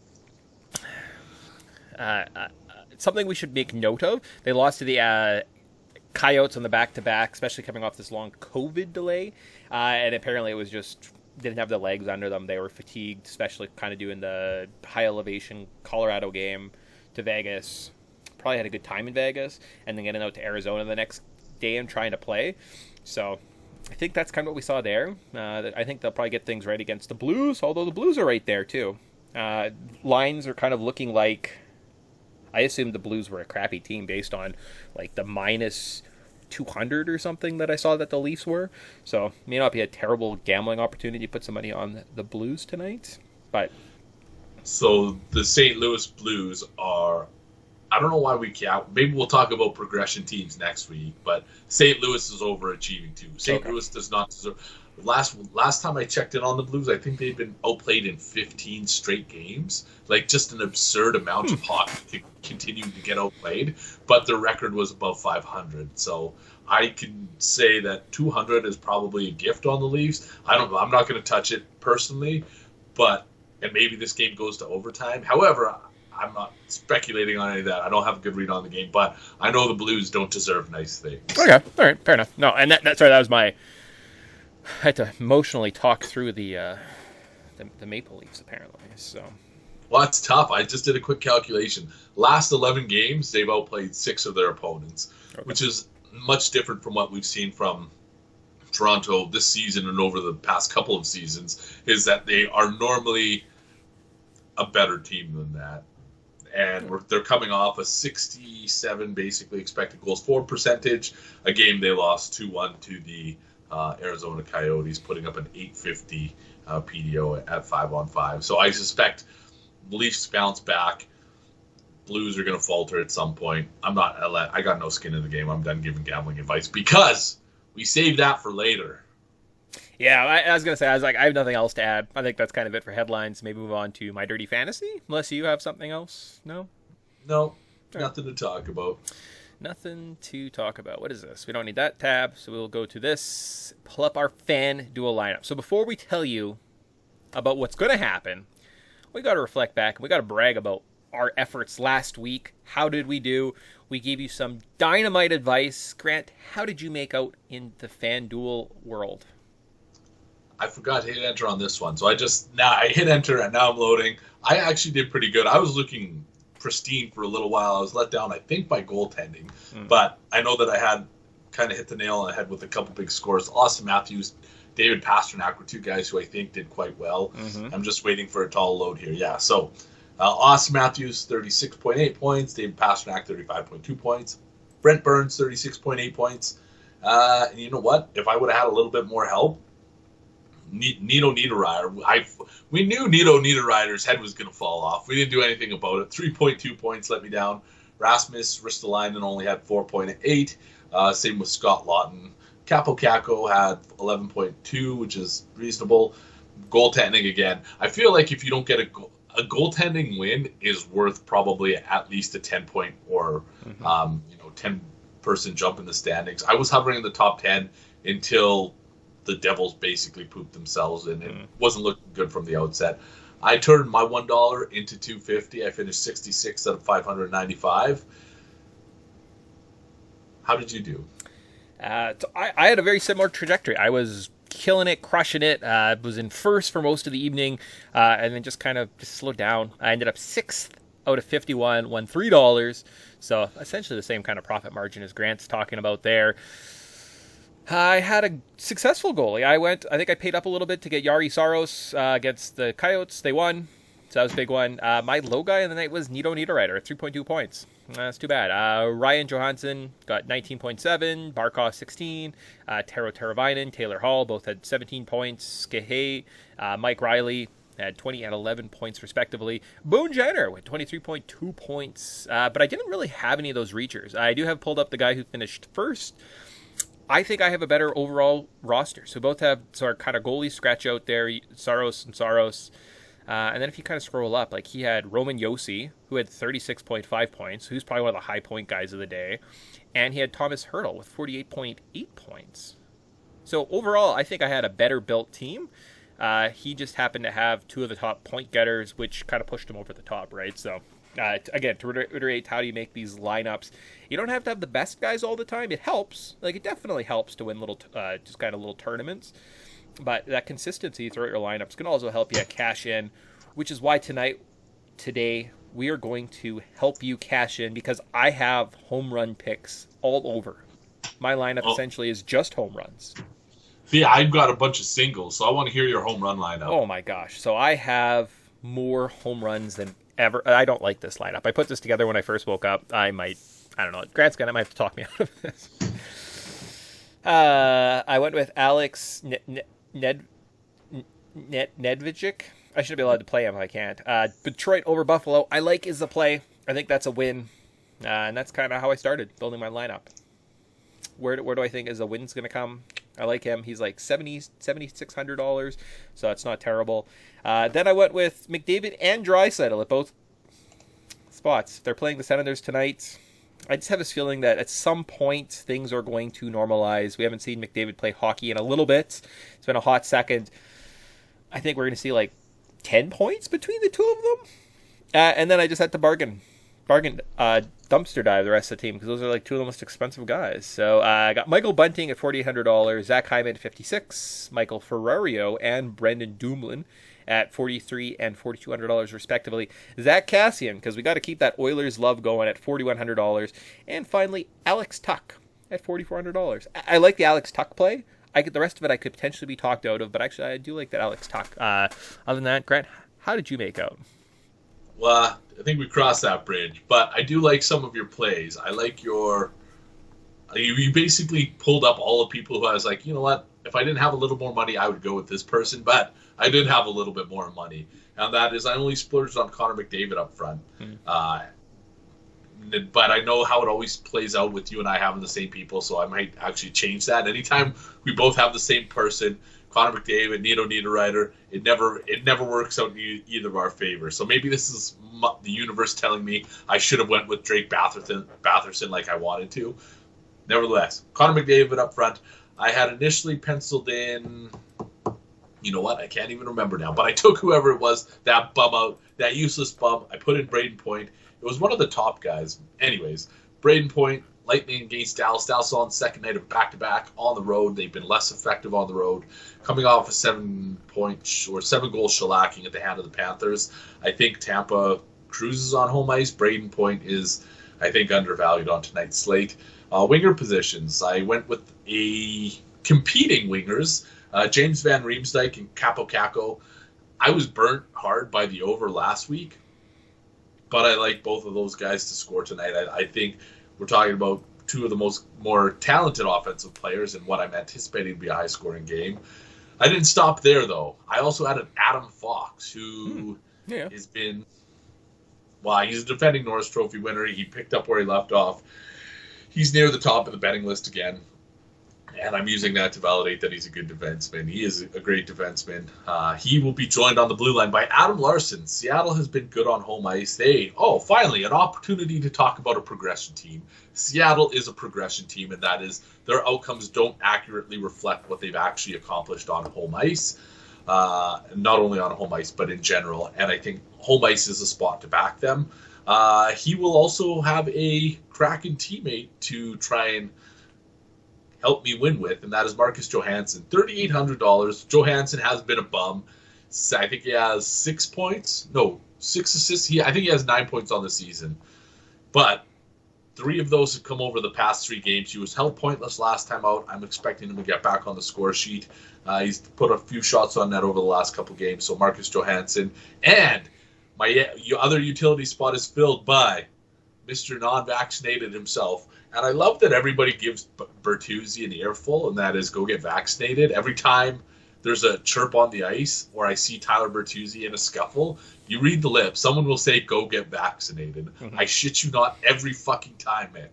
something we should make note of. They lost to the Coyotes on the back-to-back, especially coming off this long COVID delay. And apparently it was just didn't have the legs under them. They were fatigued, especially kind of doing the high-elevation Colorado game to Vegas. Probably had a good time in Vegas, and then getting out to Arizona the next day and trying to play. So I think that's kind of what we saw there. I think they'll probably get things right against the Blues, although the Blues are right there too. Lines are kind of looking like, I assumed the Blues were a crappy team based on like the minus 200 or something that I saw that the Leafs were. So it may not be a terrible gambling opportunity to put some money on the Blues tonight. But so the St. Louis Blues are, I don't know why we can't. Maybe we'll talk about progression teams next week, but St. Louis is overachieving too. St. Louis does not deserve. Last time I checked in on the Blues, I think they've been outplayed in 15 straight games. Like just an absurd amount of hockey to continue to get outplayed, but their record was above 500. So I can say that 200 is probably a gift on the Leafs. I'm not going to touch it personally, and maybe this game goes to overtime. However, I'm not speculating on any of that. I don't have a good read on the game, but I know the Blues don't deserve nice things. Okay, all right, fair enough. No, and that was my. I had to emotionally talk through the Maple Leafs apparently. So. Well, that's tough. I just did a quick calculation. Last 11 games, they've outplayed 6 of their opponents, which is much different from what we've seen from Toronto this season and over the past couple of seasons, is that they are normally a better team than that. And they're coming off a 67 basically expected goals for percentage, a game they lost 2-1 to the Arizona Coyotes, putting up an 850 PDO at 5-on-5. So I suspect Leafs bounce back. Blues are going to falter at some point. I got no skin in the game. I'm done giving gambling advice because we saved that for later. Yeah, I was going to say, I have nothing else to add. I think that's kind of it for headlines. Maybe move on to My Dirty Fantasy, unless you have something else. No, nothing to talk about. Nothing to talk about. What is this? We don't need that tab, so we'll go to this, pull up our fan duel lineup. So before we tell you about what's going to happen, we got to reflect back, and we got to brag about our efforts last week. How did we do? We gave you some dynamite advice. Grant, how did you make out in the fan duel world? I forgot to hit enter on this one, so I hit enter, and now I'm loading. I actually did pretty good. I was looking pristine for a little while. I was let down, I think, by goaltending, but I know that I had kind of hit the nail on the head with a couple big scores. Austin Matthews, David Pasternak were two guys who I think did quite well. I'm just waiting for it to all load here. Yeah, so Austin Matthews, 36.8 points. David Pastrnak, 35.2 points. Brent Burns, 36.8 points. And you know what? If I would have had a little bit more help, Nito Niederreiter, we knew Nito Niederreiter's head was going to fall off. We didn't do anything about it. 3.2 points let me down. Rasmus Ristolainen only had 4.8. Same with Scott Laughton. Capo Caco had 11.2, which is reasonable. Goaltending again. I feel like if you don't get a goaltending win is worth probably at least a 10-point or 10-person jump in the standings. I was hovering in the top 10 until the Devils basically pooped themselves, and it wasn't looking good from the outset. I turned my $1 into $2.50. I finished 66 out of 595. How did you do? So I had a very similar trajectory. I was killing it, crushing it. Was in first for most of the evening, and then just kind of slowed down. I ended up 6th out of 51, won $3. So essentially the same kind of profit margin as Grant's talking about there. I had a successful goalie. I think I paid up a little bit to get Jari Saros against the Coyotes. They won, so that was a big one. My low guy of the night was Nito Niederreiter at 3.2 points. That's too bad. Ryan Johansson got 19.7, Barkov 16, Taro Teravainen, Taylor Hall both had 17 points, Skehey, Mike Riley had 20 and 11 points respectively. Boone Jenner with 23.2 points, but I didn't really have any of those reachers. I do have pulled up the guy who finished first. I think I have a better overall roster. So both have sort of kind of goalies scratch out there, Saros and Saros. And then if you kind of scroll up, like he had Roman Josi, who had 36.5 points, who's probably one of the high point guys of the day. And he had Thomas Hertl with 48.8 points. So overall, I think I had a better built team. He just happened to have two of the top point getters, which kind of pushed him over the top, right? So again, to reiterate, how do you make these lineups? You don't have to have the best guys all the time. It helps. Like, it definitely helps to win little, just kind of little tournaments. But that consistency throughout your lineups can also help you cash in, which is why today, we are going to help you cash in because I have home run picks all over. My lineup essentially is just home runs. See, I've got a bunch of singles, so I want to hear your home run lineup. Oh my gosh. So I have more home runs than ever. I don't like this lineup. I put this together when I first woke up. I don't know. Grant's gonna might have to talk me out of this. I went with Alex Nedvicic. I should be allowed to play him if I can't. Detroit over Buffalo. I like is the play. I think that's a win. And that's kind of how I started building my lineup. Where do I think is the win's going to come? I like him. He's like $7,600, so that's not terrible. Then I went with McDavid and Draisaitl at both spots. They're playing the Senators tonight. I just have this feeling that at some point things are going to normalize. We haven't seen McDavid play hockey in a little bit. It's been a hot second. I think we're going to see like 10 points between the two of them. And then I just had to bargain dumpster dive the rest of the team because those are like two of the most expensive guys. So I got Michael Bunting at $4,800, Zach Hyman at $56, Michael Ferrario and Brendan Dumoulin at $43 and $4,200 respectively. Zach Kassian, because we got to keep that Oilers love going, at $4,100, and finally Alex Tuck at $4,400. I like the Alex Tuck play. The rest of it I could potentially be talked out of, but actually I do like that Alex Tuck. Other than that, Grant, how did you make out? Well, I think we crossed that bridge, but I do like some of your plays. I like you basically pulled up all the people who I was like, you know what, if I didn't have a little more money, I would go with this person, but I did have a little bit more money, and that is I only splurged on Connor McDavid up front. But I know how it always plays out with you and I having the same people, so I might actually change that. Anytime we both have the same person, Connor McDavid, Nito Niederreiter, it never works out in either of our favor. So maybe this is the universe telling me I should have went with Drake Batherson like I wanted to. Nevertheless, Connor McDavid up front. I had initially penciled in, you know what, I can't even remember now, but I took whoever it was, that bum out, that useless bum. I put in Braden Point. It was one of the top guys. Anyways, Braden Point, Lightning against Dallas. Dallas on second night of back-to-back on the road. They've been less effective on the road, coming off a 7-goal shellacking at the hand of the Panthers. I think Tampa cruises on home ice. Braden Point is, I think, undervalued on tonight's slate. Winger positions. I went with a competing wingers, James Van Riemsdyk and Capo Caco. I was burnt hard by the over last week. but I like both of those guys to score tonight. I think we're talking about two of the more talented offensive players in what I'm anticipating to be a high-scoring game. I didn't stop there, though. I also added Adam Fox, who has been... Well, he's a defending Norris Trophy winner. He picked up where he left off. He's near the top of the betting list again. And I'm using that to validate that he's a good defenseman. He is a great defenseman. He will be joined on the blue line by Adam Larson. Seattle has been good on home ice. Finally, an opportunity to talk about a progression team. Seattle is a progression team, and that is their outcomes don't accurately reflect what they've actually accomplished on home ice. Not only on home ice, but in general. And I think home ice is a spot to back them. He will also have a Kraken teammate to try and help me win with, and that is Marcus Johansson. $3,800. Johansson has been a bum. I think he has 6 points. No, 6 assists. I think he has 9 points on the season. But 3 of those have come over the past 3 games. He was held pointless last time out. I'm expecting him to get back on the score sheet. He's put a few shots on net over the last couple games. So Marcus Johansson. And my other utility spot is filled by Mr. Non-Vaccinated himself. And I love that everybody gives Bertuzzi an earful, and that is go get vaccinated. Every time there's a chirp on the ice or I see Tyler Bertuzzi in a scuffle, you read the lips. Someone will say, go get vaccinated. Mm-hmm. I shit you not every fucking time, Mick.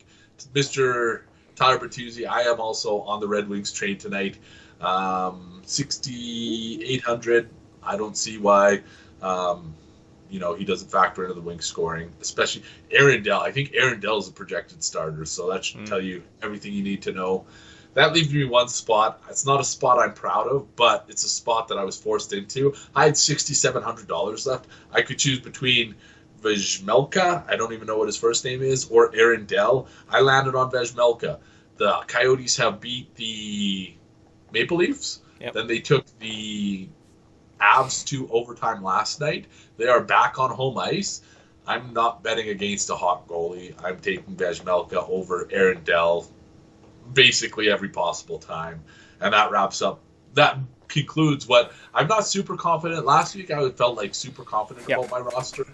Mr. Tyler Bertuzzi, I am also on the Red Wings train tonight. 6,800. I don't see why. He doesn't factor into the Wings scoring, especially Aaron Dell. I think Aaron Dell is a projected starter, so that should tell you everything you need to know. That leaves me one spot. It's not a spot I'm proud of, but it's a spot that I was forced into. I had $6,700 left. I could choose between Vejmelka, I don't even know what his first name is, or Aaron Dell. I landed on Vejmelka. The Coyotes have beat the Maple Leafs. Yep. Then they took the Avs to overtime last night. They are back on home ice. I'm not betting against a hot goalie. I'm taking Vejmelka over Aaron Dell basically every possible time. And that concludes what I'm not super confident. Last week I felt like super confident about my roster.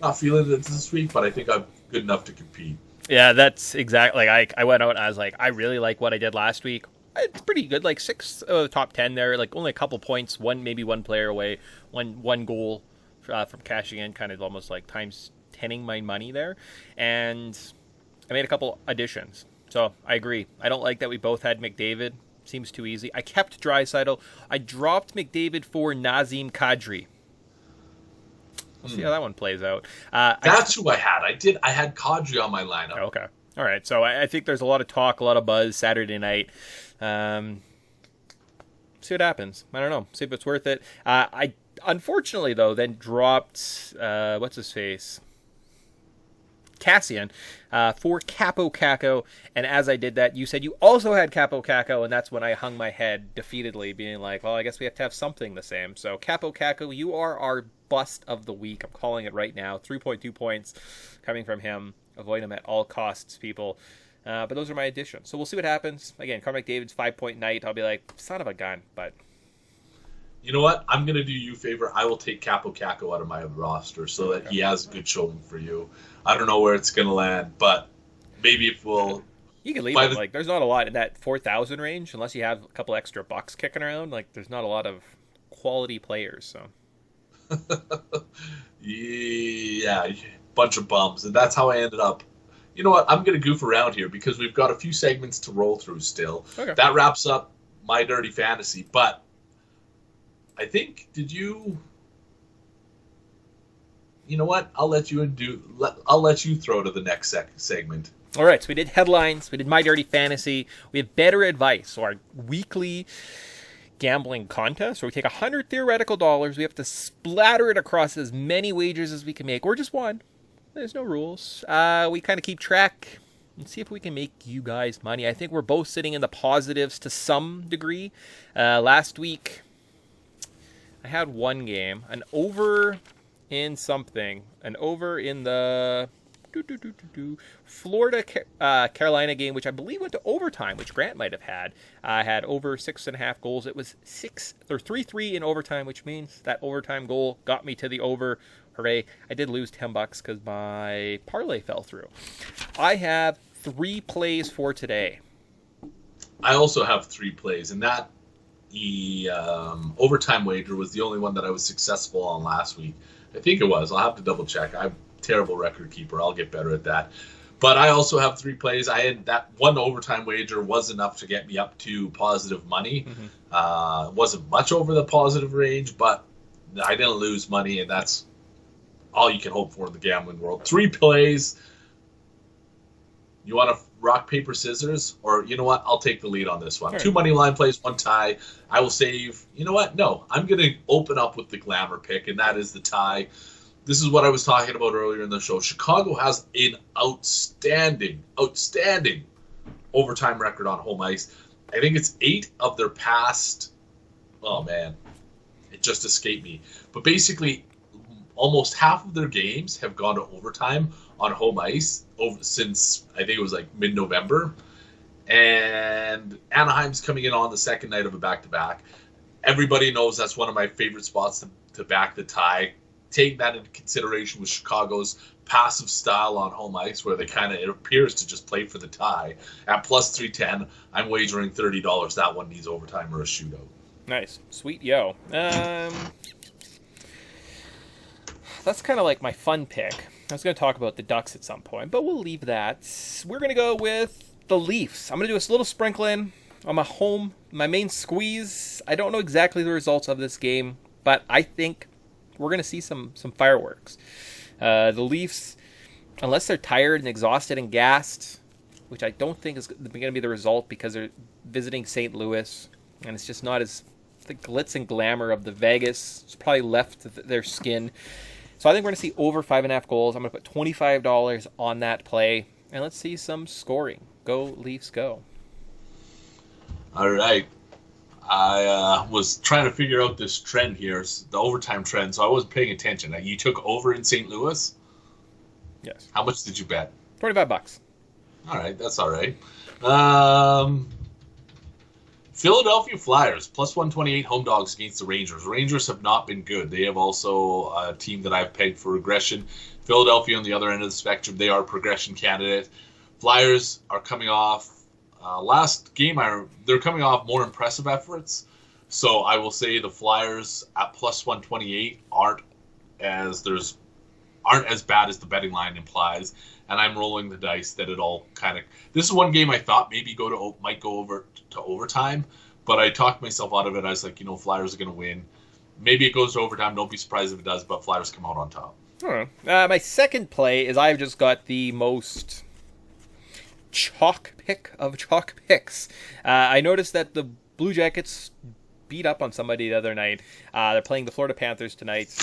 Not feeling it this week, but I think I'm good enough to compete. Yeah, that's exactly. I went out and I was like, I really like what I did last week. It's pretty good, like 6 of the top 10 there, like only a couple points, maybe one player away, one goal from cashing in, kind of almost like times 10ing my money there. And I made a couple additions. So I agree. I don't like that we both had McDavid. Seems too easy. I kept Draisaitl. I dropped McDavid for Nazem Kadri. We'll see how that one plays out. That's who I had. I had Kadri on my lineup. Okay. All right. So I think there's a lot of talk, a lot of buzz Saturday night. See what happens. I don't know. See if it's worth it. I unfortunately, though, then dropped, what's his face? Cassian for Capo Caco. And as I did that, you said you also had Capo Caco, and that's when I hung my head defeatedly, being like, well, I guess we have to have something the same. So Capo Caco, you are our bust of the week. I'm calling it right now. 3.2 points coming from him. Avoid him at all costs, people. But those are my additions. So we'll see what happens. Again, Connor McDavid's 5-point night. I'll be like, son of a gun, but... You know what? I'm going to do you a favor. I will take Capo Caco out of my roster so that he has a good showing for you. I don't know where it's going to land, but maybe if we'll... You can leave it. Like, there's not a lot in that 4,000 range, unless you have a couple extra bucks kicking around. Like, there's not a lot of quality players, so... Yeah, bunch of bums. And that's how I ended up. You know what? I'm going to goof around here because we've got a few segments to roll through still. Okay. That wraps up my dirty fantasy, but I think, you know what? I'll let you throw to the next segment. All right, so we did headlines, we did My Dirty Fantasy, we have Bettor Advice, so our weekly gambling contest where we take 100 theoretical dollars, we have to splatter it across as many wagers as we can make, or just one. There's no rules. We kind of keep track and see if we can make you guys money. I think we're both sitting in the positives to some degree. Last week, I had one game, an over in something, an over in the Florida Carolina game, which I believe went to overtime, which Grant might have had. Had over 6.5 goals. It was 3-3 in overtime, which means that overtime goal got me to the over. Hooray. I did lose $10 because my parlay fell through. I have 3 plays for today. I also have 3 plays, and that overtime wager was the only one that I was successful on last week. I think it was. I'll have to double check. I'm a terrible record keeper. I'll get better at that. But I also have 3 plays. I had that one overtime wager was enough to get me up to positive money. It wasn't much over the positive range, but I didn't lose money, and that's all you can hope for in the gambling world. 3 plays. You want to rock, paper, scissors? Or, you know what? I'll take the lead on this one. Right. 2 money line plays, 1 tie. I will save. You know what? No. I'm going to open up with the glamour pick, and that is the tie. This is what I was talking about earlier in the show. Chicago has an outstanding overtime record on home ice. I think it's 8 of their past. Oh, man. It just escaped me. But basically, almost half of their games have gone to overtime on home ice since I think it was like mid-November. And Anaheim's coming in on the second night of a back-to-back. Everybody knows that's one of my favorite spots to back the tie. Take that into consideration with Chicago's passive style on home ice, where they it appears to just play for the tie. At plus 310, I'm wagering $30 that one needs overtime or a shootout. Nice. Sweet yo. That's kind of like my fun pick. I was going to talk about the Ducks at some point, but we'll leave that. We're going to go with the Leafs. I'm going to do a little sprinkling on my main squeeze. I don't know exactly the results of this game, but I think we're going to see some fireworks. The Leafs, unless they're tired and exhausted and gassed, which I don't think is going to be the result because they're visiting St. Louis, and it's just not as the glitz and glamour of the Vegas. It's probably left their skin. So I think we're going to see over 5.5 goals. I'm going to put $25 on that play, and let's see some scoring. Go Leafs, go. All right. I was trying to figure out this trend here, the overtime trend, so I wasn't paying attention. You took over in St. Louis? Yes. How much did you bet? $25. All right, that's all right. Philadelphia Flyers, plus 128 home dogs against the Rangers. Rangers have not been good. They have also a team that I've pegged for regression. Philadelphia on the other end of the spectrum, they are a progression candidate. Flyers are coming off last game. They're coming off more impressive efforts. So I will say the Flyers at plus 128 aren't as bad as the betting line implies. And I'm rolling the dice that it all this is one game I thought maybe might go over to overtime, but I talked myself out of it. I was like, Flyers are going to win. Maybe it goes to overtime. Don't be surprised if it does, but Flyers come out on top. My second play is I've just got the most chalk pick of chalk picks. I noticed that the Blue Jackets beat up on somebody the other night. They're playing the Florida Panthers tonight.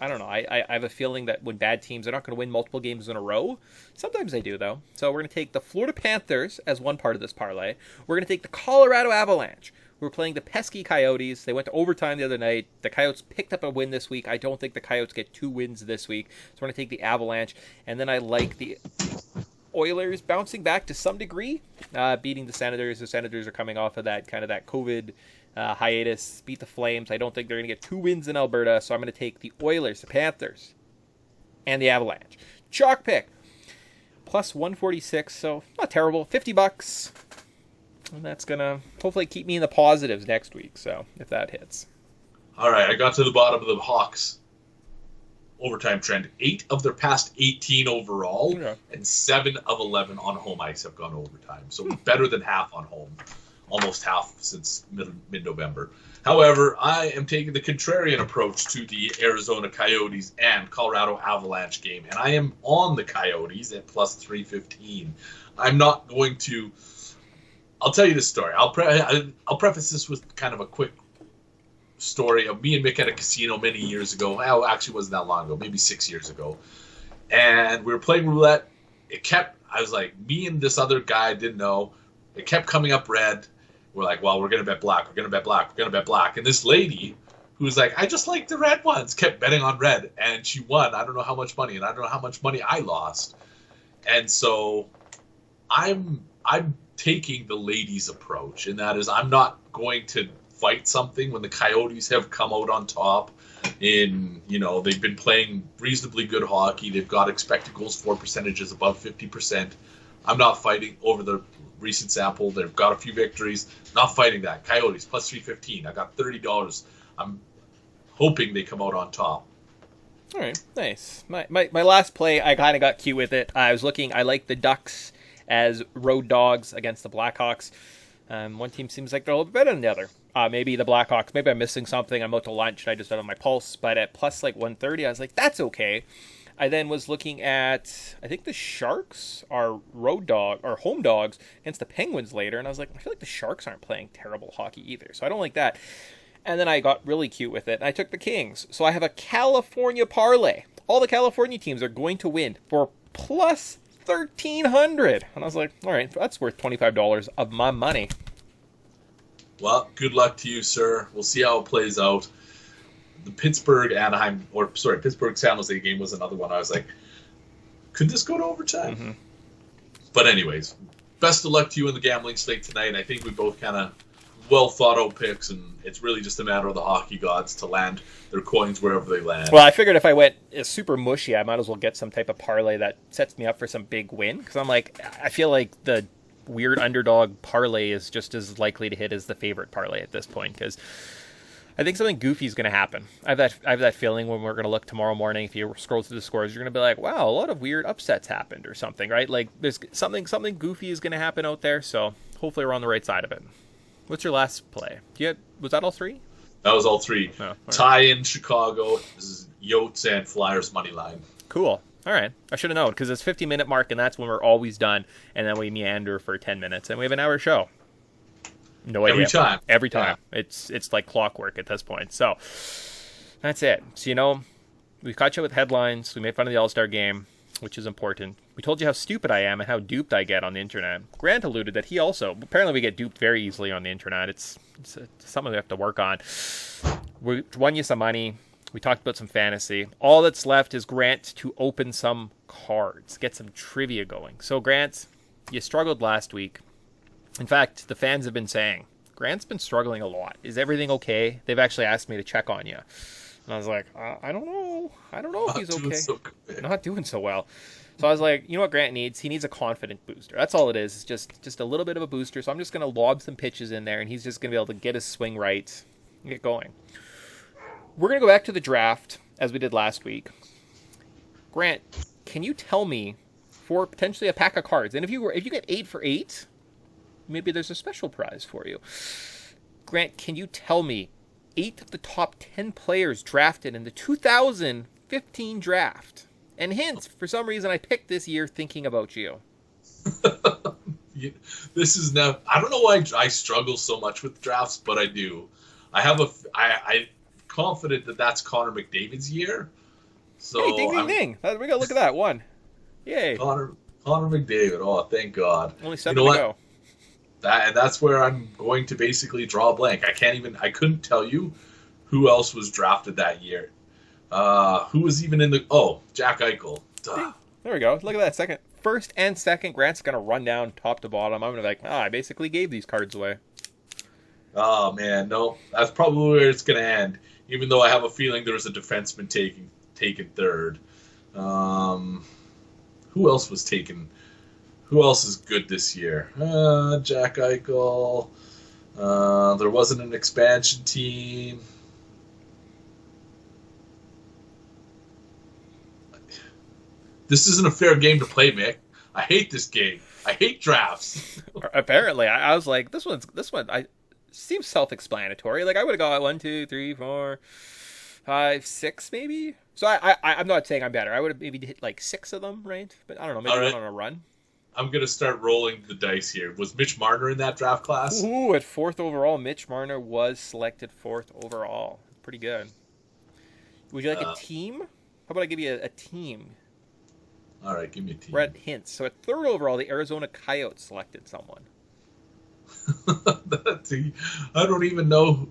I don't know. I have a feeling that when bad teams are not going to win multiple games in a row. Sometimes they do, though. So we're going to take the Florida Panthers as one part of this parlay. We're going to take the Colorado Avalanche. We're playing the pesky Coyotes. They went to overtime the other night. The Coyotes picked up a win this week. I don't think the Coyotes get 2 wins this week. So we're going to take the Avalanche. And then I like the Oilers bouncing back to some degree, beating the Senators. The Senators are coming off of that COVID hiatus, beat the Flames. I don't think they're going to get 2 wins in Alberta, so I'm going to take the Oilers, the Panthers, and the Avalanche. Chalk pick, plus 146, so not terrible. $50, and that's going to hopefully keep me in the positives next week, so if that hits. All right, I got to the bottom of the Hawks overtime trend. 8 of their past 18 overall, and 7 of 11 on home ice have gone overtime, so better than half on home. Almost half since mid-November. However, I am taking the contrarian approach to the Arizona Coyotes and Colorado Avalanche game, and I am on the Coyotes at plus 315. I'm not going to... I'll tell you this story. I'll preface this with kind of a quick story of me and Mick at a casino many years ago. Well, actually, it wasn't that long ago, maybe 6 years ago. And we were playing roulette. I was like, me and this other guy didn't know. It kept coming up red. We're like, well, we're going to bet black. We're going to bet black. We're going to bet black. And this lady, who was like, I just like the red ones, kept betting on red, and she won. I don't know how much money, and I don't know how much money I lost. And so I'm taking the ladies' approach, and that is I'm not going to fight something when the Coyotes have come out on top. They've been playing reasonably good hockey. They've got expected goals for percentages above 50%. I'm not fighting over the recent sample. They've got a few victories. Not fighting that. Coyotes plus 315. I got $30. I'm hoping they come out on top. All right, nice. My last play, I kind of got cute with it. I like the Ducks as road dogs against the Blackhawks. One team seems like they're a little bit better than the other. Maybe the Blackhawks, maybe I'm missing something. I'm out to lunch and I just don't have my pulse. But at plus like 130, I was like, that's okay. I then was looking at, I think the Sharks are home dogs against the Penguins later. And I was like, I feel like the Sharks aren't playing terrible hockey either. So I don't like that. And then I got really cute with it. And I took the Kings. So I have a California parlay. All the California teams are going to win for plus 1,300. And I was like, all right, that's worth $25 of my money. Well, good luck to you, sir. We'll see how it plays out. The Pittsburgh-San Jose game was another one. I was like, could this go to overtime? Mm-hmm. But anyways, best of luck to you in the gambling slate tonight. I think we both kind of well thought out picks, and it's really just a matter of the hockey gods to land their coins wherever they land. Well, I figured if I went super mushy, I might as well get some type of parlay that sets me up for some big win. Because I'm like, I feel like the weird underdog parlay is just as likely to hit as the favorite parlay at this point, because I think something goofy is going to happen. I have that feeling when we're going to look tomorrow morning, if you scroll through the scores, you're going to be like, wow, a lot of weird upsets happened or something, right? Like there's something goofy is going to happen out there, so hopefully we're on the right side of it. What's your last play? Was that all three? That was all three. Oh, all right. Tie in Chicago. This is Yotes and Flyers money line. Cool. All right. I should have known, because it's 50-minute mark, and that's when we're always done, and then we meander for 10 minutes, and we have an hour show. No idea. Every time. Yeah. It's like clockwork at this point. So that's it. So, we've caught you with headlines. We made fun of the All-Star game, which is important. We told you how stupid I am and how duped I get on the internet. Grant alluded that he also, apparently we get duped very easily on the internet. It's something we have to work on. We won you some money. We talked about some fantasy. All that's left is Grant to open some cards, get some trivia going. So Grant, you struggled last week. In fact, the fans have been saying, Grant's been struggling a lot. Is everything okay? They've actually asked me to check on you. And I was like, I don't know. I don't know if he's okay. Not doing so well. So I was like, you know what Grant needs? He needs a confident booster. That's all it is. It's just a little bit of a booster. So I'm just going to lob some pitches in there, and he's just going to be able to get his swing right and get going. We're going to go back to the draft, as we did last week. Grant, can you tell me, for potentially a pack of cards, and if you get 8 for 8, maybe there's a special prize for you. Grant, can you tell me 8 of the top 10 players drafted in the 2015 draft? And hints, for some reason I picked this year thinking about you. This is now, I don't know why I struggle so much with drafts, but I do. I'm confident that that's Connor McDavid's year. So hey, ding, ding, ding. We got to look at that one. Yay. Connor McDavid. Oh, thank God. Only 7 to go. That's where I'm going to basically draw a blank. I couldn't tell you who else was drafted that year. Who was even in Jack Eichel. Duh. There we go. Look at that. First and second, Grant's going to run down top to bottom. I'm going to be like, I basically gave these cards away. Oh, man. No, that's probably where it's going to end. Even though I have a feeling there was a defenseman taken third. Who else was taken? Who else is good this year? Jack Eichel. There wasn't an expansion team. This isn't a fair game to play, Mick. I hate this game. I hate drafts. Apparently, I was like, this one seems self-explanatory. Like I would have got 1, 2, 3, 4, 5, 6 maybe. So I'm not saying I'm better. I would have maybe hit like 6 of them, right? But I don't know. Maybe right. On a run. I'm gonna start rolling the dice here. Was Mitch Marner in that draft class? Ooh, at 4th overall, Mitch Marner was selected 4th overall. Pretty good. Would you like a team? How about I give you a team? All right, give me a team. We're at hints. So at 3rd overall, the Arizona Coyotes selected someone. I don't even know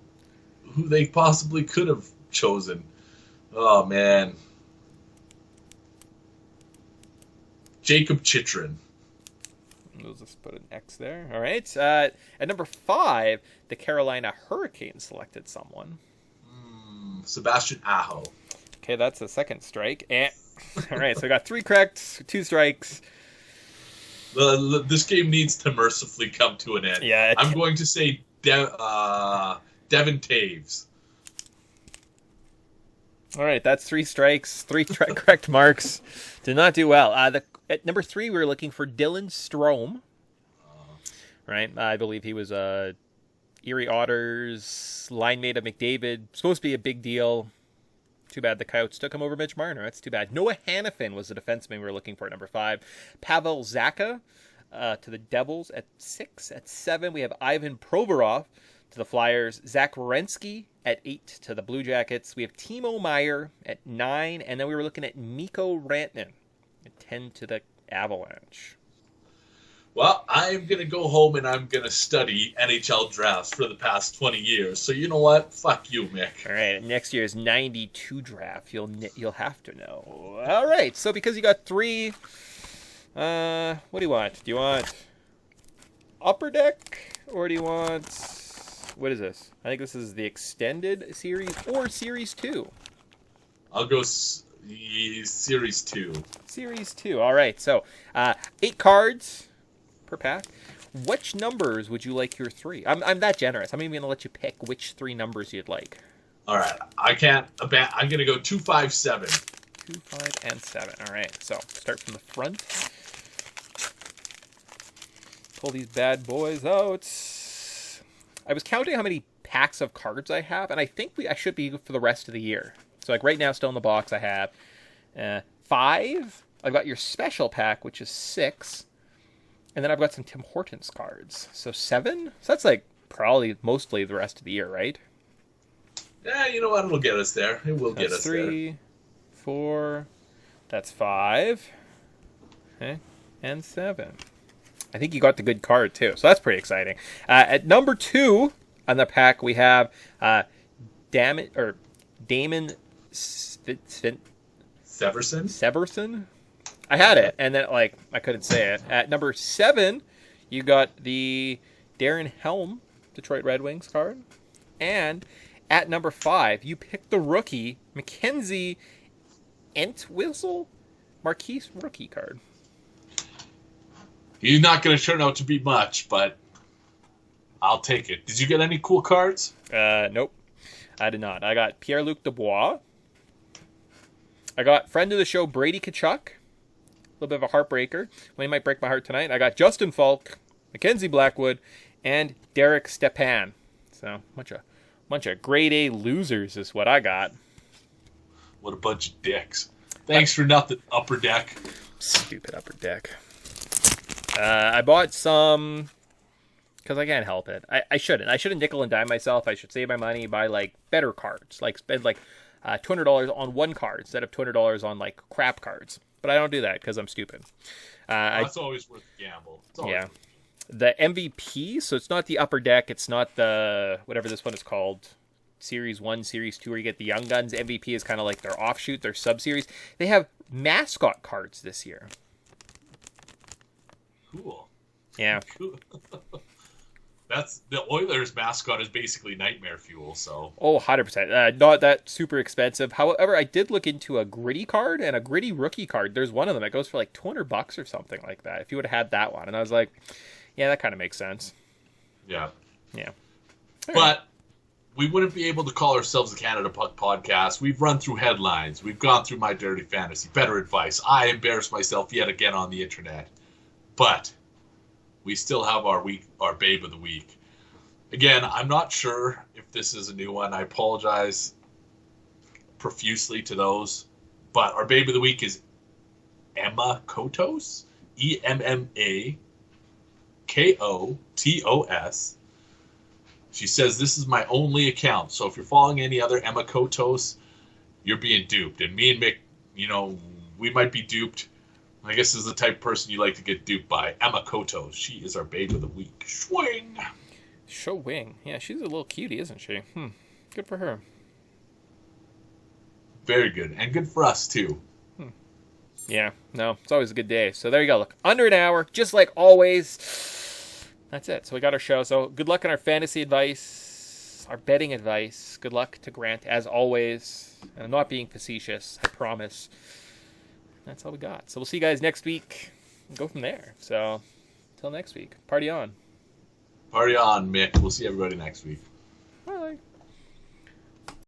who they possibly could have chosen. Oh, man. Jacob Chitrin. We'll just put an X there. All right. At number 5, the Carolina Hurricanes selected someone. Sebastian Aho. Okay, that's a second strike. All right, so we got 3 correct, 2 strikes. This game needs to mercifully come to an end. Yeah, I'm going to say Devin Taves. All right, that's 3 strikes, 3 correct marks. Did not do well. At number 3, we were looking for Dylan Strome. Right, I believe he was a Erie Otters line mate of McDavid. Supposed to be a big deal. Too bad the Coyotes took him over Mitch Marner. That's too bad. Noah Hannafin was the defenseman we were looking for at number 5. Pavel Zacha to the Devils at 6. At 7, we have Ivan Provorov to the Flyers. Zach Werenski at 8 to the Blue Jackets. We have Timo Meier at 9. And then we were looking at Mikko Rantanen at 10 to the Avalanche. Well, I'm going to go home and I'm going to study NHL drafts for the past 20 years. So you know what? Fuck you, Mick. All right, next year's 92 draft, you'll have to know. All right, so because you got 3, what do you want? Do you want Upper Deck or do you want, what is this? I think this is the extended series or series 2. I'll go series 2. Series 2. All right, so 8 cards per pack. Which numbers would you like your 3? I'm that generous. I'm even going to let you pick which 3 numbers you'd like. All right. I'm going to go 2, 5, 7. 2, 5, and 7. All right. So start from the front. Pull these bad boys out. I was counting how many packs of cards I have, and I think I should be for the rest of the year. So like right now, still in the box, I have 5. I've got your special pack, which is 6. And then I've got some Tim Hortons cards. So 7? So that's like probably mostly the rest of the year, right? Yeah, you know what? It'll get us there. It will get us 3, 4. That's 5. Okay. And 7. I think you got the good card too. So that's pretty exciting. At number 2 on the pack, we have Damon Severson. I had it, and then I couldn't say it. At number 7, you got the Darren Helm Detroit Red Wings card, and at number 5, you picked the rookie Mackenzie Entwistle Marquise rookie card. He's not going to turn out to be much, but I'll take it. Did you get any cool cards? Nope, I did not. I got Pierre-Luc Dubois. I got friend of the show Brady Tkachuk. A little bit of a heartbreaker. Well, he might break my heart tonight. I got Justin Falk, Mackenzie Blackwood, and Derek Stepan. So, bunch of grade A losers is what I got. What a bunch of dicks. Thanks for nothing, Upper Deck. Stupid Upper Deck. I bought some because I can't help it. I shouldn't. I shouldn't nickel and dime myself. I should save my money, buy better cards. Spend $200 on one card instead of $200 on crap cards. But I don't do that because I'm stupid. That's always worth the gamble. Yeah. The MVP, so it's not the Upper Deck. It's not the, whatever this one is called, Series 1, Series 2, where you get the Young Guns. MVP is kind of like their offshoot, their sub-series. They have mascot cards this year. Cool. Yeah. Cool. That's the Oilers mascot is basically nightmare fuel, so. Oh, 100%. Not that super expensive. However, I did look into a gritty card and a gritty rookie card. There's one of them that goes for $200 or something like that. If you would have had that one. And I was like, yeah, that kind of makes sense. Yeah. Yeah. But we wouldn't be able to call ourselves the Canada Puck Podcast. We've run through headlines. We've gone through My Dirty Fantasy, Bettor Advice. I embarrassed myself yet again on the internet. But we still have our Babe of the Week. Again, I'm not sure if this is a new one. I apologize profusely to those. But our Babe of the Week is Emma Kotos. EMMAKOTOS. She says, this is my only account. So if you're following any other Emma Kotos, you're being duped. And me and Mick, we might be duped. I guess this is the type of person you like to get duped by. Emma Kotos. She is our Babe of the Week. Schwing. Schwing. Yeah, she's a little cutie, isn't she? Good for her. Very good. And good for us, too. Yeah, no, it's always a good day. So there you go. Look, under an hour, just like always. That's it. So we got our show. So good luck on our fantasy advice, our betting advice. Good luck to Grant, as always. And I'm not being facetious, I promise. That's all we got. So we'll see you guys next week and go from there. So until next week, party on. Party on, Mick. We'll see everybody next week.